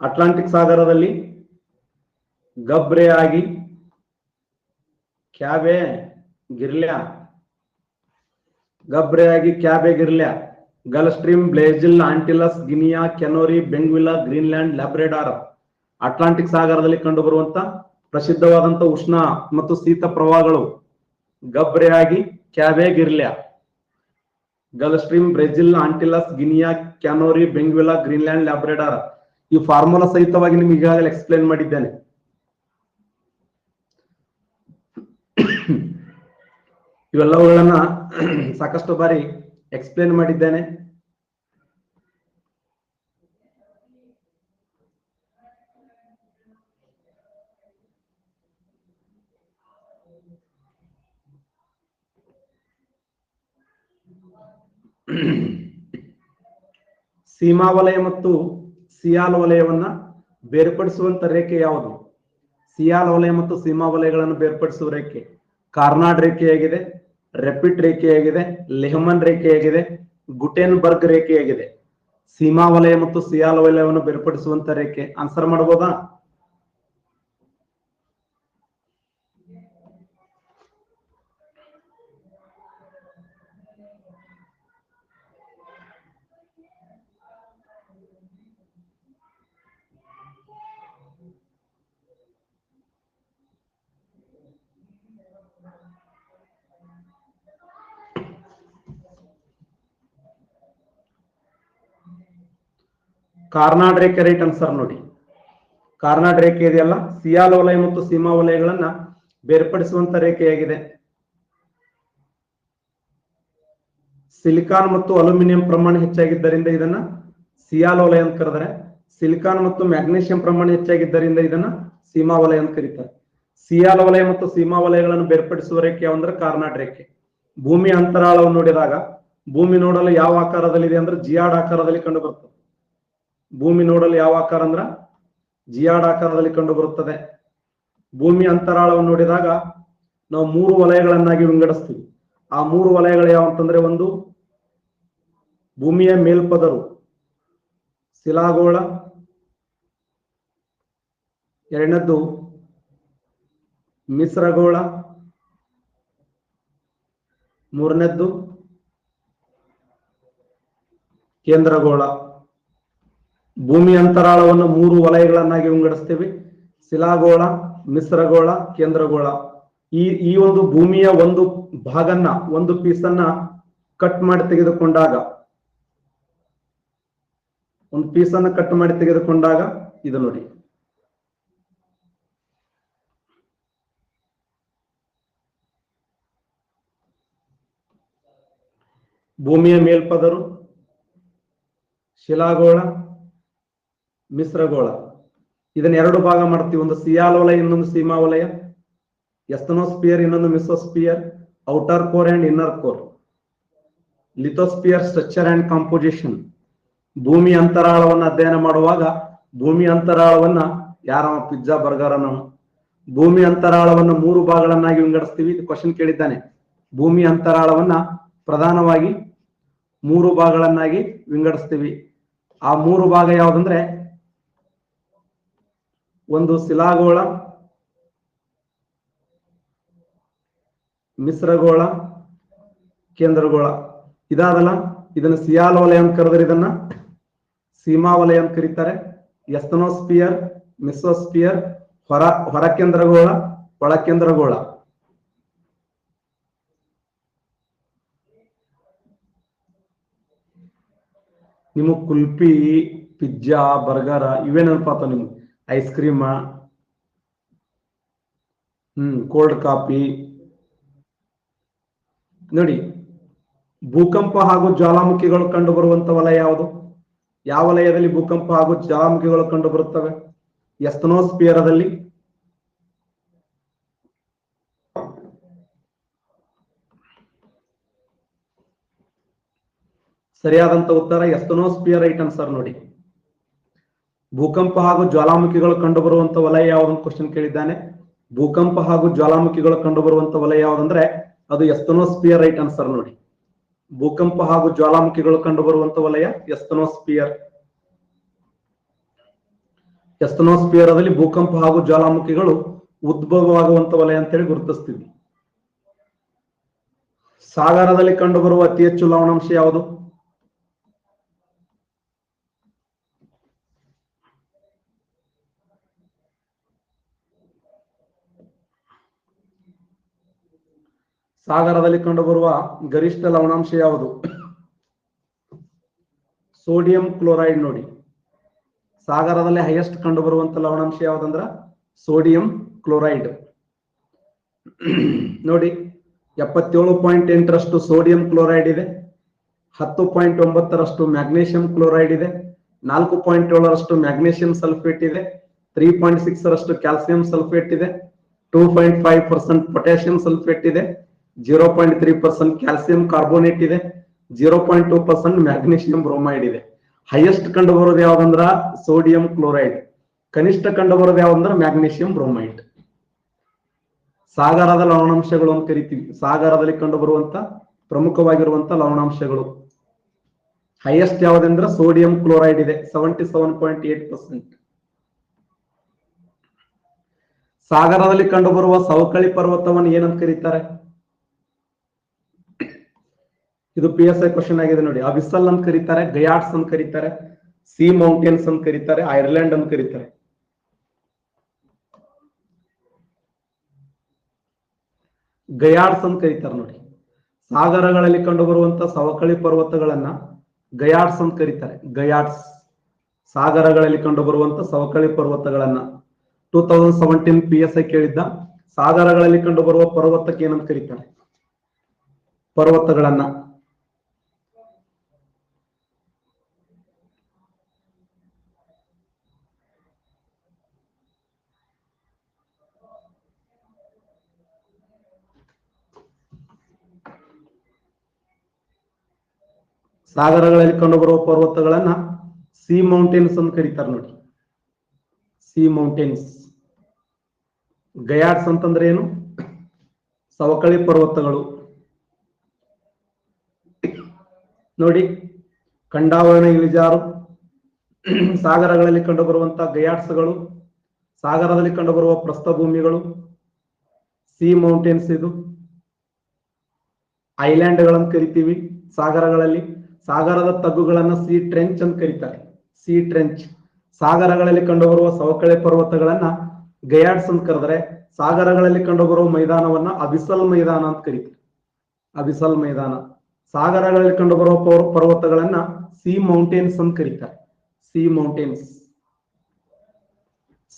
ಅಟ್ಲಾಂಟಿಕ್ ಸಾಗರದಲ್ಲಿ ಗಬ್ರೆ ಆಗಿ ಕ್ಯಾಬೆ ಗಿರ್ಲ್ಯಾ, ಗಬ್ರೆ ಆಗಿ ಕ್ಯಾಬೆ ಗಿರ್ಲ್ಯಾ, Gulf Stream, Brazil, Antilles, Guinea, Canary, Benguela, Greenland, Labrador Atlantic ಸಾಗರದಲ್ಲಿ ಕಂಡು ಬರುವಂತ ಪ್ರಸಿದ್ಧವಾದಂತ ಉಷ್ಣ ಮತ್ತು ಶೀತ ಪ್ರವಾಹಗಳು ಗಬ್ರೆ ಆಗಿ ಕ್ಯಾಬೆ ಗಿರ್ಲ್ಯಾ, Gulf Stream, Brazil, Antilles, Guinea, Canary, Benguela, Greenland, Labrador. ಈ ಫಾರ್ಮುಲಾ ಸಹಿತವಾಗಿ ನಿಮ್ಗೆ ಈಗಾಗಲೇ ಎಕ್ಸ್ಪ್ಲೇನ್ ಮಾಡಿದ್ದೇನೆ. ಇವೆಲ್ಲವುಗಳನ್ನ ಸಾಕಷ್ಟು ಬಾರಿ ಎಕ್ಸ್ಪ್ಲೇನ್ ಮಾಡಿದ್ದೇನೆ. ಸೀಮಾ ವಲಯ ಮತ್ತು ಸಿಯಾಲ್ ವಲಯವನ್ನ ಬೇರ್ಪಡಿಸುವಂತ ರೇಖೆ ಯಾವುದು? ಸಿಯಾಲ್ ವಲಯ ಮತ್ತು ಸೀಮಾ ವಲಯಗಳನ್ನು ಬೇರ್ಪಡಿಸುವ ರೇಖೆ ಕಾರ್ನಾಡ್ ರೇಖೆಯಾಗಿದೆ, ರೆಪಿಟ್ ರೇಖೆಯಾಗಿದೆ, ಲೆಹ್ಮನ್ ರೇಖೆಯಾಗಿದೆ, ಗುಟೆನ್ಬರ್ಗ್ ರೇಖೆಯಾಗಿದೆ. ಸೀಮಾ ವಲಯ ಮತ್ತು ಸಿಯಾಲ್ ವಲಯವನ್ನು ಬೇರ್ಪಡಿಸುವಂತ ರೇಖೆ ಆನ್ಸರ್ ಮಾಡಬಹುದಾ? ಕಾರ್ನಾಡ್ ರೇಖೆ ರೈಟ್ ಆನ್ಸರ್ ನೋಡಿ. ಕಾರ್ನಾಡ್ ರೇಖೆ ಇದೆಯಲ್ಲ, ಸಿಯಾಲ್ ವಲಯ ಮತ್ತು ಸೀಮಾ ವಲಯಗಳನ್ನ ಬೇರ್ಪಡಿಸುವಂತ ರೇಖೆಯಾಗಿದೆ. ಸಿಲಿಕಾನ್ ಮತ್ತು ಅಲ್ಯೂಮಿನಿಯಂ ಪ್ರಮಾಣ ಹೆಚ್ಚಾಗಿದ್ದರಿಂದ ಇದನ್ನ ಸಿಯಾಲ್ ವಲಯ ಅಂತ ಕರೆದರೆ, ಸಿಲಿಕಾನ್ ಮತ್ತು ಮ್ಯಾಗ್ನೀಷಿಯಂ ಪ್ರಮಾಣ ಹೆಚ್ಚಾಗಿದ್ದರಿಂದ ಇದನ್ನ ಸೀಮಾ ವಲಯ ಅಂತ ಕರೀತಾರೆ. ಸಿಯಾಲ್ ವಲಯ ಮತ್ತು ಸೀಮಾ ವಲಯಗಳನ್ನು ಬೇರ್ಪಡಿಸುವ ರೇಖೆ ಯಾವಂದ್ರೆ ಕಾರ್ನಾಡ್ ರೇಖೆ. ಭೂಮಿ ಅಂತರಾಳವನ್ನು ನೋಡಿದಾಗ ಭೂಮಿ ನೋಡಲು ಯಾವ ಆಕಾರದಲ್ಲಿದೆ ಅಂದ್ರೆ ಜಿಯಾಡ್ ಆಕಾರದಲ್ಲಿ ಕಂಡು ಬರ್ತದೆ. ಭೂಮಿ ನೋಡಲು ಯಾವ ಆಕಾರ ಅಂದ್ರ ಜಿಯಾಡ್ ಆಕಾರದಲ್ಲಿ ಕಂಡು ಬರುತ್ತದೆ. ಭೂಮಿ ಅಂತರಾಳವನ್ನು ನೋಡಿದಾಗ ನಾವು 3 ವಲಯಗಳನ್ನಾಗಿ ವಿಂಗಡಿಸ್ತೀವಿ. ಆ 3 ವಲಯಗಳು ಯಾವ ಅಂತಂದ್ರೆ, ಒಂದು ಭೂಮಿಯ ಮೇಲ್ಪದರು ಶಿಲಾಗೋಳ, ಎರಡನೇದ್ದು ಮಿಶ್ರಗೋಳ, ಮೂರನೇದ್ದು ಕೇಂದ್ರಗೋಳ. ಭೂಮಿ ಅಂತರಾಳವನ್ನು 3 ವಲಯಗಳನ್ನಾಗಿ ವಿಂಗಡಿಸ್ತೀವಿ: ಶಿಲಾಗೋಳ, ಮಿಶ್ರಗೋಳ, ಕೇಂದ್ರಗೋಳ. ಈ ಒಂದು ಭೂಮಿಯ ಒಂದು ಭಾಗನ್ನ, ಒಂದು ಪೀಸನ್ನ ಕಟ್ ಮಾಡಿ ತೆಗೆದುಕೊಂಡಾಗ, ಒಂದು ಪೀಸನ್ನ ಕಟ್ ಮಾಡಿ ತೆಗೆದುಕೊಂಡಾಗ ಇದು ನೋಡಿ, ಭೂಮಿಯ ಮೇಲ್ಪದರು ಶಿಲಾಗೋಳ, ಮಿಶ್ರಗೋಳ. ಇದನ್ನ 2 ಭಾಗ ಮಾಡ್ತೀವಿ. ಒಂದು ಸಿಯಾಲ್ ವಲಯ, ಇನ್ನೊಂದು ಸೀಮಾ ವಲಯ. ಎಸ್ತನೋಸ್ಪಿಯರ್, ಇನ್ನೊಂದು mesosphere. Outer core and inner core. Lithosphere structure and composition. ಭೂಮಿ ಅಂತರಾಳವನ್ನು ಅಧ್ಯಯನ ಮಾಡುವಾಗ ಭೂಮಿ ಅಂತರಾಳವನ್ನ ಪಿಜ್ಜಾ ಬರ್ಗರ್ ನಾವು ಭೂಮಿ ಅಂತರಾಳವನ್ನು 3 ಭಾಗಗಳನ್ನಾಗಿ ವಿಂಗಡಿಸ್ತೀವಿ. ಕ್ವಶನ್ ಕೇಳಿದ್ದಾನೆ. ಭೂಮಿ ಅಂತರಾಳವನ್ನ ಪ್ರಧಾನವಾಗಿ 3 ಭಾಗಗಳನ್ನಾಗಿ ವಿಂಗಡಿಸ್ತೀವಿ. ಆ 3 ಭಾಗ ಯಾವುದಂದ್ರೆ, ಒಂದು ಶಿಲಾಗೋಳ, ಮಿಶ್ರಗೋಳ, ಕೇಂದ್ರಗೋಳ. ಇದಾದಲ್ಲ, ಇದನ್ನ ಸಿಯಾಲ್ ವಲಯ ಅಂತ ಕರೆದ್ರೆ ಇದನ್ನ ಸೀಮಾ ವಲಯ ಅಂತ ಕರೀತಾರೆ. ಎಸ್ತನೋಸ್ಪಿಯರ್, ಮಿಸೋಸ್ಪಿಯರ್, ಹೊರ ಕೇಂದ್ರಗೋಳ, ಒಳ ಕೇಂದ್ರಗೋಳ. ನಿಮಗೆ ಕುಲ್ಫಿ, ಪಿಜ್ಜಾ, ಬರ್ಗರ್ ಇವೇ ನೆನಪಾತ. ನಿಮ್ಗೆ ಐಸ್ ಕ್ರೀಮ್, ಕೋಲ್ಡ್ ಕಾಫಿ ನೋಡಿ. ಭೂಕಂಪ ಹಾಗೂ ಜ್ವಾಲಾಮುಖಿಗಳು ಕಂಡು ಬರುವಂತ ವಲಯ ಯಾವುದು? ಯಾವ ವಲಯದಲ್ಲಿ ಭೂಕಂಪ ಹಾಗೂ ಜ್ವಾಲಾಮುಖಿಗಳು ಕಂಡು ಬರುತ್ತವೆ? ಎಸ್ತನೋಸ್ಪಿಯರದಲ್ಲಿ. ಸರಿಯಾದಂತ ಉತ್ತರ ಎಸ್ತನೋಸ್ಪಿಯರ್ ರೈಟ್ ಆನ್ಸರ್ ನೋಡಿ. ಭೂಕಂಪ ಹಾಗೂ ಜ್ವಾಲಾಮುಖಿಗಳು ಕಂಡು ಬರುವಂತ ವಲಯ ಯಾವ್ದಂತ ಕ್ವಶನ್ ಕೇಳಿದ್ದಾನೆ. ಭೂಕಂಪ ಹಾಗೂ ಜ್ವಾಲಾಮುಖಿಗಳು ಕಂಡು ಬರುವಂತ ವಲಯ ಯಾವ್ದಂದ್ರೆ ಅದು ಎಸ್ತನೋಸ್ಪಿಯರ್ ರೈಟ್ ಆನ್ಸರ್ ನೋಡಿ. ಭೂಕಂಪ ಹಾಗೂ ಜ್ವಾಲಾಮುಖಿಗಳು ಕಂಡು ಬರುವಂತ ವಲಯ ಎಸ್ತನೋಸ್ಪಿಯರ್. ಎಸ್ತನೋಸ್ಪಿಯರದಲ್ಲಿ ಭೂಕಂಪ ಹಾಗೂ ಜ್ವಾಲಾಮುಖಿಗಳು ಉದ್ಭವವಾಗುವಂತ ವಲಯ ಅಂತೇಳಿ ಗುರುತಿಸ್ತೀವಿ. ಸಾಗರದಲ್ಲಿ ಕಂಡು ಬರುವ ಅತಿ ಹೆಚ್ಚು ಲವಣಾಂಶ ಯಾವುದು? ಸಾಗರದಲ್ಲಿ ಕಂಡುಬರುವ ಗರಿಷ್ಠ ಲವಣಾಂಶ ಯಾವುದು? ಸೋಡಿಯಂ ಕ್ಲೋರೈಡ್ ನೋಡಿ. ಸಾಗರದಲ್ಲಿ ಹೈಯೆಸ್ಟ್ ಕಂಡುಬರುವಂತ ಲವಣಾಂಶ ಯಾವುದಂದ್ರ ಸೋಡಿಯಂ ಕ್ಲೋರೈಡ್ ನೋಡಿ. 77.8 ಸೋಡಿಯಂ ಕ್ಲೋರೈಡ್ ಇದೆ, 10.9 ಮ್ಯಾಗ್ನೀಷಿಯಂ ಕ್ಲೋರೈಡ್ ಇದೆ, 4.7 ಮ್ಯಾಗ್ನೀಷಿಯಂ ಸಲ್ಫೇಟ್ ಇದೆ, 3.6 ಕ್ಯಾಲ್ಸಿಯಂ ಸಲ್ಫೇಟ್ ಇದೆ, 2.5% ಪೊಟ್ಯಾಷಿಯಂ ಸಲ್ಫೇಟ್ ಇದೆ, 0.3% ಕ್ಯಾಲ್ಸಿಯಂ ಕಾರ್ಬೋನೇಟ್ ಇದೆ, 0.2% ಮ್ಯಾಗ್ನೀಷಿಯಂ ಬ್ರೋಮೈಡ್ ಇದೆ. ಹೈಯೆಸ್ಟ್ ಕಂಡು ಬರೋದು ಯಾವ್ದಂದ್ರ ಸೋಡಿಯಂ ಕ್ಲೋರೈಡ್, ಕನಿಷ್ಠ ಕಂಡು ಬರೋದು ಯಾವ್ದಂದ್ರ ಮ್ಯಾಗ್ನೀಷಿಯಂ ಬ್ರೋಮೈಡ್. ಸಾಗರದ ಲವಣಾಂಶಗಳು ಅಂತ ಕರಿತೀವಿ. ಸಾಗರದಲ್ಲಿ ಕಂಡು ಬರುವಂತ ಪ್ರಮುಖವಾಗಿರುವಂತ ಲವಣಾಂಶಗಳು ಹೈಯೆಸ್ಟ್ ಯಾವುದಂದ್ರೆ ಸೋಡಿಯಂ ಕ್ಲೋರೈಡ್ ಇದೆ 77.8%. ಸಾಗರದಲ್ಲಿ ಕಂಡುಬರುವ ಸವಕಳಿ ಪರ್ವತವನ್ನು ಏನಂತ ಕರೀತಾರೆ? ಇದು PSI ಕ್ವಶನ್ ಆಗಿದೆ ನೋಡಿ. ಅಬಿಸಲ್ ಅಂತ ಕರೀತಾರೆ, ಗಯಾಟ್ಸ್ ಅಂತ ಕರೀತಾರೆ, ಸಿ ಮೌಂಟೇನ್ಸ್ ಅಂತ ಕರೀತಾರೆ, ಐರ್ಲೆಂಡ್ ಅಂತ ಕರೀತಾರೆ. ಗಯಾಡ್ಸ್ ಅಂತ ಕರೀತಾರೆ ನೋಡಿ. ಸಾಗರಗಳಲ್ಲಿ ಕಂಡುಬರುವಂತ ಸವಕಳಿ ಪರ್ವತಗಳನ್ನ ಗಯಾಡ್ಸ್ ಅಂತ ಕರೀತಾರೆ. ಗಯಾಡ್ಸ್ ಸಾಗರಗಳಲ್ಲಿ ಕಂಡುಬರುವಂತ ಸವಕಳಿ ಪರ್ವತಗಳನ್ನ 2017 PSI ಕೇಳಿದ್ದ. ಸಾಗರಗಳಲ್ಲಿ ಕಂಡುಬರುವ ಪರ್ವತಕ್ಕೆ ಏನಂತ ಕರೀತಾರೆ? ಪರ್ವತಗಳನ್ನ ಸಾಗರಗಳಲ್ಲಿ ಕಂಡುಬರುವ ಪರ್ವತಗಳನ್ನ ಸಿ ಮೌಂಟೇನ್ಸ್ ಅಂತ ಕರೀತಾರೆ ನೋಡಿ. C mountains. ಗಯಾಡ್ಸ್ ಅಂತಂದ್ರೆ ಏನು? ಸವಕಳಿ ಪರ್ವತಗಳು ನೋಡಿ. ಖಂಡಾವರಣ ಇಳಿಜಾರು ಸಾಗರಗಳಲ್ಲಿ ಕಂಡುಬರುವಂತಹ ಗಯಾಡ್ಸ್ಗಳು, ಸಾಗರದಲ್ಲಿ ಕಂಡುಬರುವ ಪ್ರಸ್ಥಭೂಮಿಗಳು, ಸಿ ಮೌಂಟೇನ್ಸ್. ಇದು ಐಲ್ಯಾಂಡ್ಗಳನ್ನು ಕರಿತೀವಿ ಸಾಗರಗಳಲ್ಲಿ. ಸಾಗರದ ತಗ್ಗುಗಳನ್ನ ಸಿ ಟ್ರೆಂಚ್ ಅಂತ ಕರೀತಾರೆ. C trench. ಸಾಗರಗಳಲ್ಲಿ ಕಂಡುಬರುವ ಸವಕಳಿ ಪರ್ವತಗಳನ್ನ ಗಯಾಡ್ಸ್ ಅಂತ ಕರೆದರೆ, ಸಾಗರಗಳಲ್ಲಿ ಕಂಡುಬರುವ ಮೈದಾನವನ್ನ ಅಬಿಸಲ್ ಮೈದಾನ ಅಂತ ಕರೀತಾರೆ. ಅಬಿಸಲ್ ಮೈದಾನ. ಸಾಗರಗಳಲ್ಲಿ ಕಂಡುಬರುವ ಪರ್ವತಗಳನ್ನ ಸಿ ಮೌಂಟೇನ್ಸ್ ಅಂತ ಕರೀತಾರೆ. C mountains.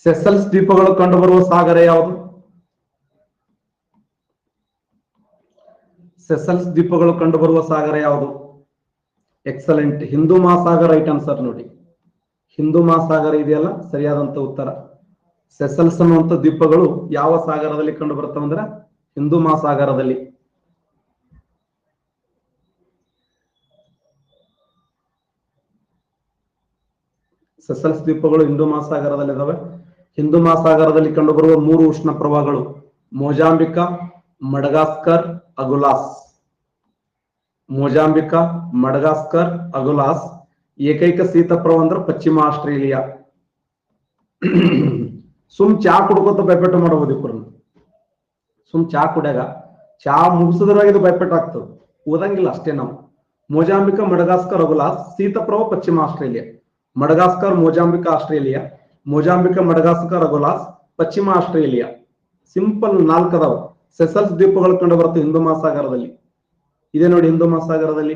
ಸೆಸಲ್ಸ್ ದ್ವೀಪಗಳು ಕಂಡುಬರುವ ಸಾಗರ ಯಾವುದು? ಸೆಸಲ್ಸ್ ದ್ವೀಪಗಳು ಕಂಡುಬರುವ ಸಾಗರ ಯಾವುದು? ಎಕ್ಸಲೆಂಟ್. ಹಿಂದೂ ಮಹಾಸಾಗರ. ರೈಟ್ ಆನ್ಸರ್ ನೋಡಿ. ಹಿಂದೂ ಮಹಾಸಾಗರ ಇದೆಯಲ್ಲ ಸರಿಯಾದಂತ ಉತ್ತರ. ಸೆಸಲ್ಸ್ ಅನ್ನುವಂಥ ದ್ವೀಪಗಳು ಯಾವ ಸಾಗರದಲ್ಲಿ ಕಂಡು ಬರ್ತವೆ ಅಂದ್ರೆ ಹಿಂದೂ ಮಹಾಸಾಗರದಲ್ಲಿ. ಸೆಸಲ್ಸ್ ದ್ವೀಪಗಳು ಹಿಂದೂ ಮಹಾಸಾಗರದಲ್ಲಿ ಇದಾವೆ. ಹಿಂದೂ ಮಹಾಸಾಗರದಲ್ಲಿ ಕಂಡುಬರುವ 3 ಉಷ್ಣ ಪ್ರವಾಹಗಳು ಮೊಜಾಂಬಿಕಾ, ಮಡಗಾಸ್ಕರ್, ಅಗುಲಾಸ್. ಮೊಜಾಂಬಿಕಾ, ಮಡಗಾಸ್ಕರ್, ಅಗುಲಾಸ್. ಏಕೈಕ ಶೀತ ಪ್ರವಾಹ ಅಂದ್ರೆ ಪಶ್ಚಿಮ ಆಸ್ಟ್ರೇಲಿಯಾ. ಸುಮ್ ಚಾ ಕುಡ್ಕೋತ ಬೈಪೆಟ್ಟು ಮಾಡಬಹುದು ಇಬ್ಬರು. ಸುಮ್ ಚಾ ಕುಡ್ಯಾಗ ಚಾ ಮುಗಿಸಿದ್ರಾಗಿದ್ದು ಬೈಪೆಟ್ಟು ಆಗ್ತದೆ, ಓದಂಗಿಲ್ಲ ಅಷ್ಟೇ ನಾವು. Mozambique, Madagascar, Agulhas. ಶೀತ ಪ್ರವಾಹ ಪಶ್ಚಿಮ Australia. Madagascar, Mozambique, Australia. Mozambique, Madagascar, Agulhas, ಪಶ್ಚಿಮ ಆಸ್ಟ್ರೇಲಿಯಾ. ಸಿಂಪಲ್ 4 ಅದಾವ. ಸೆಸಲ್ಸ್ ದ್ವೀಪಗಳು ಕಂಡು ಬರುತ್ತೆ ಹಿಂದೂ ಮಹಾಸಾಗರದಲ್ಲಿ. ಇದೆ ನೋಡಿ ಹಿಂದೂ ಮಹಾಸಾಗರದಲ್ಲಿ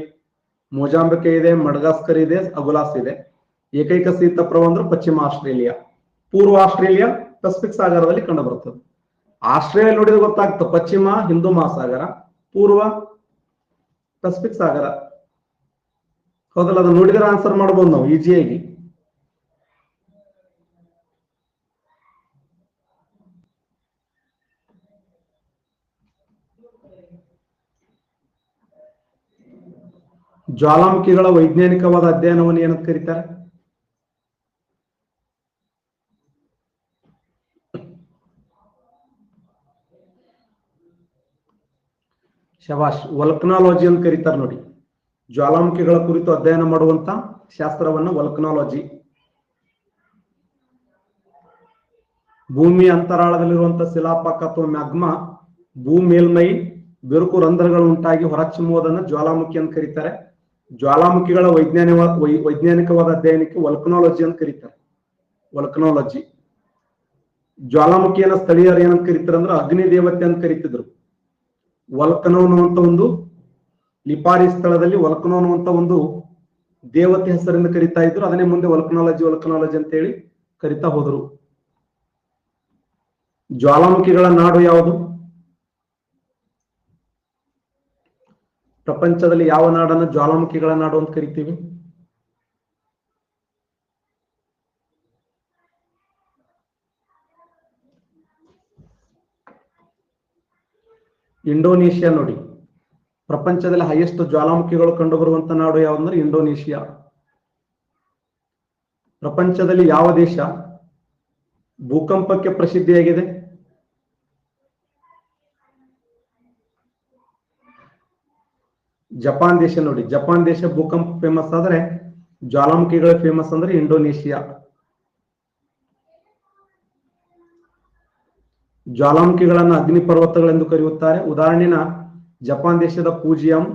ಮೊಜಾಂಬಿಕಾ ಇದೆ, ಮಡಗಾಸ್ಕರ್ ಇದೆ, ಅಗುಲಾಸ್ ಇದೆ. ಏಕೈಕ ಶೀತ ಪ್ರವಾಹ ಅಂದ್ರೆ ಪಶ್ಚಿಮ ಆಸ್ಟ್ರೇಲಿಯಾ. ಪೂರ್ವ ಆಸ್ಟ್ರೇಲಿಯಾ ಪೆಸಿಫಿಕ್ ಸಾಗರದಲ್ಲಿ ಕಂಡು ಬರುತ್ತದೆ. ಆಸ್ಟ್ರೇಲಿಯಾ ನೋಡಿದ್ರೆ ಗೊತ್ತಾಗ್ತದೆ, ಪಶ್ಚಿಮ ಹಿಂದೂ ಮಹಾಸಾಗರ, ಪೂರ್ವ ಪೆಸಿಫಿಕ್ ಸಾಗರ. ಹೌದಲ್ಲ? ಅದು ನೋಡಿದ್ರೆ ಆನ್ಸರ್ ಮಾಡಬಹುದು ನಾವು ಈಸಿಯಾಗಿ. ಜ್ವಾಲಾಮುಖಿಗಳ ವೈಜ್ಞಾನಿಕವಾದ ಅಧ್ಯಯನವನ್ನು ಏನಂತ ಕರೀತಾರೆ? ಶಬಾಷ್. ವಲ್ಕನಾಲಜಿ ಅಂತ ಕರೀತಾರೆ ನೋಡಿ. ಜ್ವಾಲಾಮುಖಿಗಳ ಕುರಿತು ಅಧ್ಯಯನ ಮಾಡುವಂತ ಶಾಸ್ತ್ರವನ್ನ ವಲ್ಕನಾಲಜಿ. ಭೂಮಿ ಅಂತರಾಳದಲ್ಲಿರುವಂತಹ ಶಿಲಾಪಾಕ ಅಥವಾ ಮ್ಯಾಗ್ಮಾ ಭೂ ಮೇಲ್ಮೈ ಬಿರುಕು ರಂಧ್ರಗಳು ಉಂಟಾಗಿ ಹೊರಚಿಮ್ಮುವುದನ್ನು ಜ್ವಾಲಾಮುಖಿ ಅಂತ ಕರೀತಾರೆ. ಜ್ವಾಲಾಮುಖಿಗಳ ವೈಜ್ಞಾನಿಕವಾದ ಅಧ್ಯಯನಕ್ಕೆ ವಲ್ಕನಾಲಜಿ ಅಂತ ಕರೀತಾರೆ. ವಲ್ಕನಾಲಜಿ. ಜ್ವಾಲಾಮುಖಿಯನ್ನ ಸ್ಥಳೀಯರು ಏನಂತ ಕರೀತಾರೆ ಅಂದ್ರೆ ಅಗ್ನಿ ದೇವತೆ ಅಂತ ಕರೀತಿದ್ರು. ವಲ್ಕನೋ ಅನ್ನುವಂತ ಒಂದು ಲಿಪಾರಿ ಸ್ಥಳದಲ್ಲಿ ವಲ್ಕನೋ ಅನ್ನುವಂತ ಒಂದು ದೇವತೆ ಹೆಸರಿಂದ ಕರೀತಾ ಇದ್ರು. ಅದನ್ನೇ ಮುಂದೆ ವಲ್ಕನಾಲಜಿ ಅಂತ ಹೇಳಿ ಕರಿತಾ ಹೋದ್ರು. ಜ್ವಾಲಾಮುಖಿಗಳ ನಾಡು ಯಾವುದು? ಪ್ರಪಂಚದಲ್ಲಿ ಯಾವ ನಾಡನ್ನು ಜ್ವಾಲಾಮುಖಿಗಳ ನಾಡು ಅಂತ ಕರಿತೀವಿ? ಇಂಡೋನೇಷಿಯಾ ನೋಡಿ. ಪ್ರಪಂಚದಲ್ಲಿ ಹೈಯೆಸ್ಟ್ ಜ್ವಾಲಾಮುಖಿಗಳು ಕಂಡು ಬರುವಂತ ನಾಡು ಯಾವಂದ್ರೆ ಇಂಡೋನೇಷಿಯಾ. ಪ್ರಪಂಚದಲ್ಲಿ ಯಾವ ದೇಶ ಭೂಕಂಪಕ್ಕೆ ಪ್ರಸಿದ್ಧಿಯಾಗಿದೆ? ಜಪಾನ್ ದೇಶ ನೋಡಿ. ಜಪಾನ್ ದೇಶ ಭೂಕಂಪ ಫೇಮಸ್ ಆದ್ರೆ ಜ್ವಾಲಾಮುಖಿಗಳ ಫೇಮಸ್ ಅಂದ್ರೆ ಇಂಡೋನೇಷಿಯಾ. ಜ್ವಾಲಾಮುಖಿಗಳನ್ನ ಅಗ್ನಿ ಪರ್ವತಗಳೆಂದು ಕರೆಯುತ್ತಾರೆ. ಉದಾಹರಣೆನ ಜಪಾನ್ ದೇಶದ ಪೂಜಿಯಂ.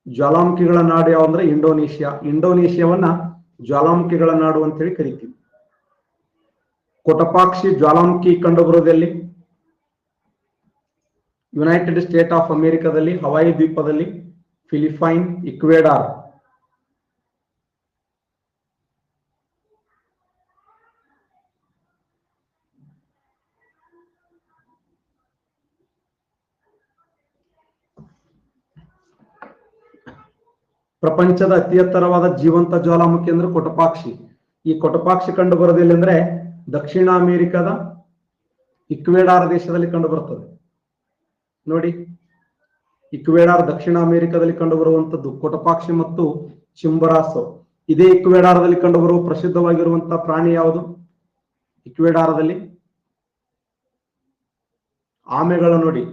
ಜ್ವಾಲಾಮುಖಿಗಳ ನಾಡು ಯಾವಂದ್ರೆ ಇಂಡೋನೇಷಿಯಾ. ಇಂಡೋನೇಷಿಯಾವನ್ನ ಜ್ವಾಲಾಮುಖಿಗಳ ನಾಡು ಅಂತ ಹೇಳಿ ಕರಿತೀವಿ. ಕೊಟಪಾಕ್ಷಿ ಜ್ವಾಲಾಮುಖಿ ಕಂಡು ಬರುವುದೆಲ್ಲಿ? ಯುನೈಟೆಡ್ ಸ್ಟೇಟ್ ಆಫ್ ಅಮೆರಿಕಾದಲ್ಲಿ, ಹವಾಯಿ ದ್ವೀಪದಲ್ಲಿ, ಫಿಲಿಪೈನ್, ಇಕ್ವೆಡಾರ್. ಪ್ರಪಂಚದ ಅತಿ ಎತ್ತರವಾದ ಜೀವಂತ ಜ್ವಾಲಾಮುಖಿ ಅಂದ್ರೆ ಕೊಟಪಾಕ್ಷಿ. ಈ ಕೊಟಪಾಕ್ಷಿ ಕಂಡು ಬರೋದಿಲ್ಲ ಅಂದ್ರೆ ದಕ್ಷಿಣ ಅಮೆರಿಕದ ಇಕ್ವೆಡಾರ್ ದೇಶದಲ್ಲಿ ಕಂಡು ಬರುತ್ತದೆ ನೋಡಿ. ಇಕ್ವೆಡಾರ್ ದಕ್ಷಿಣ ಅಮೆರಿಕದಲ್ಲಿ ಕಂಡು ಬರುವಂತದ್ದು ಕೊಟಪಾಕ್ಷಿ ಮತ್ತು ಚಿಂಬರಾಸೋ. ಇದೇ ಇಕ್ವೆಡಾರದಲ್ಲಿ ಕಂಡು ಬರುವ ಪ್ರಸಿದ್ಧವಾಗಿರುವಂತಹ ಪ್ರಾಣಿ ಯಾವುದು? ಇಕ್ವೆಡಾರದಲ್ಲಿ ಆಮೆಗಳು ನೋಡಿ.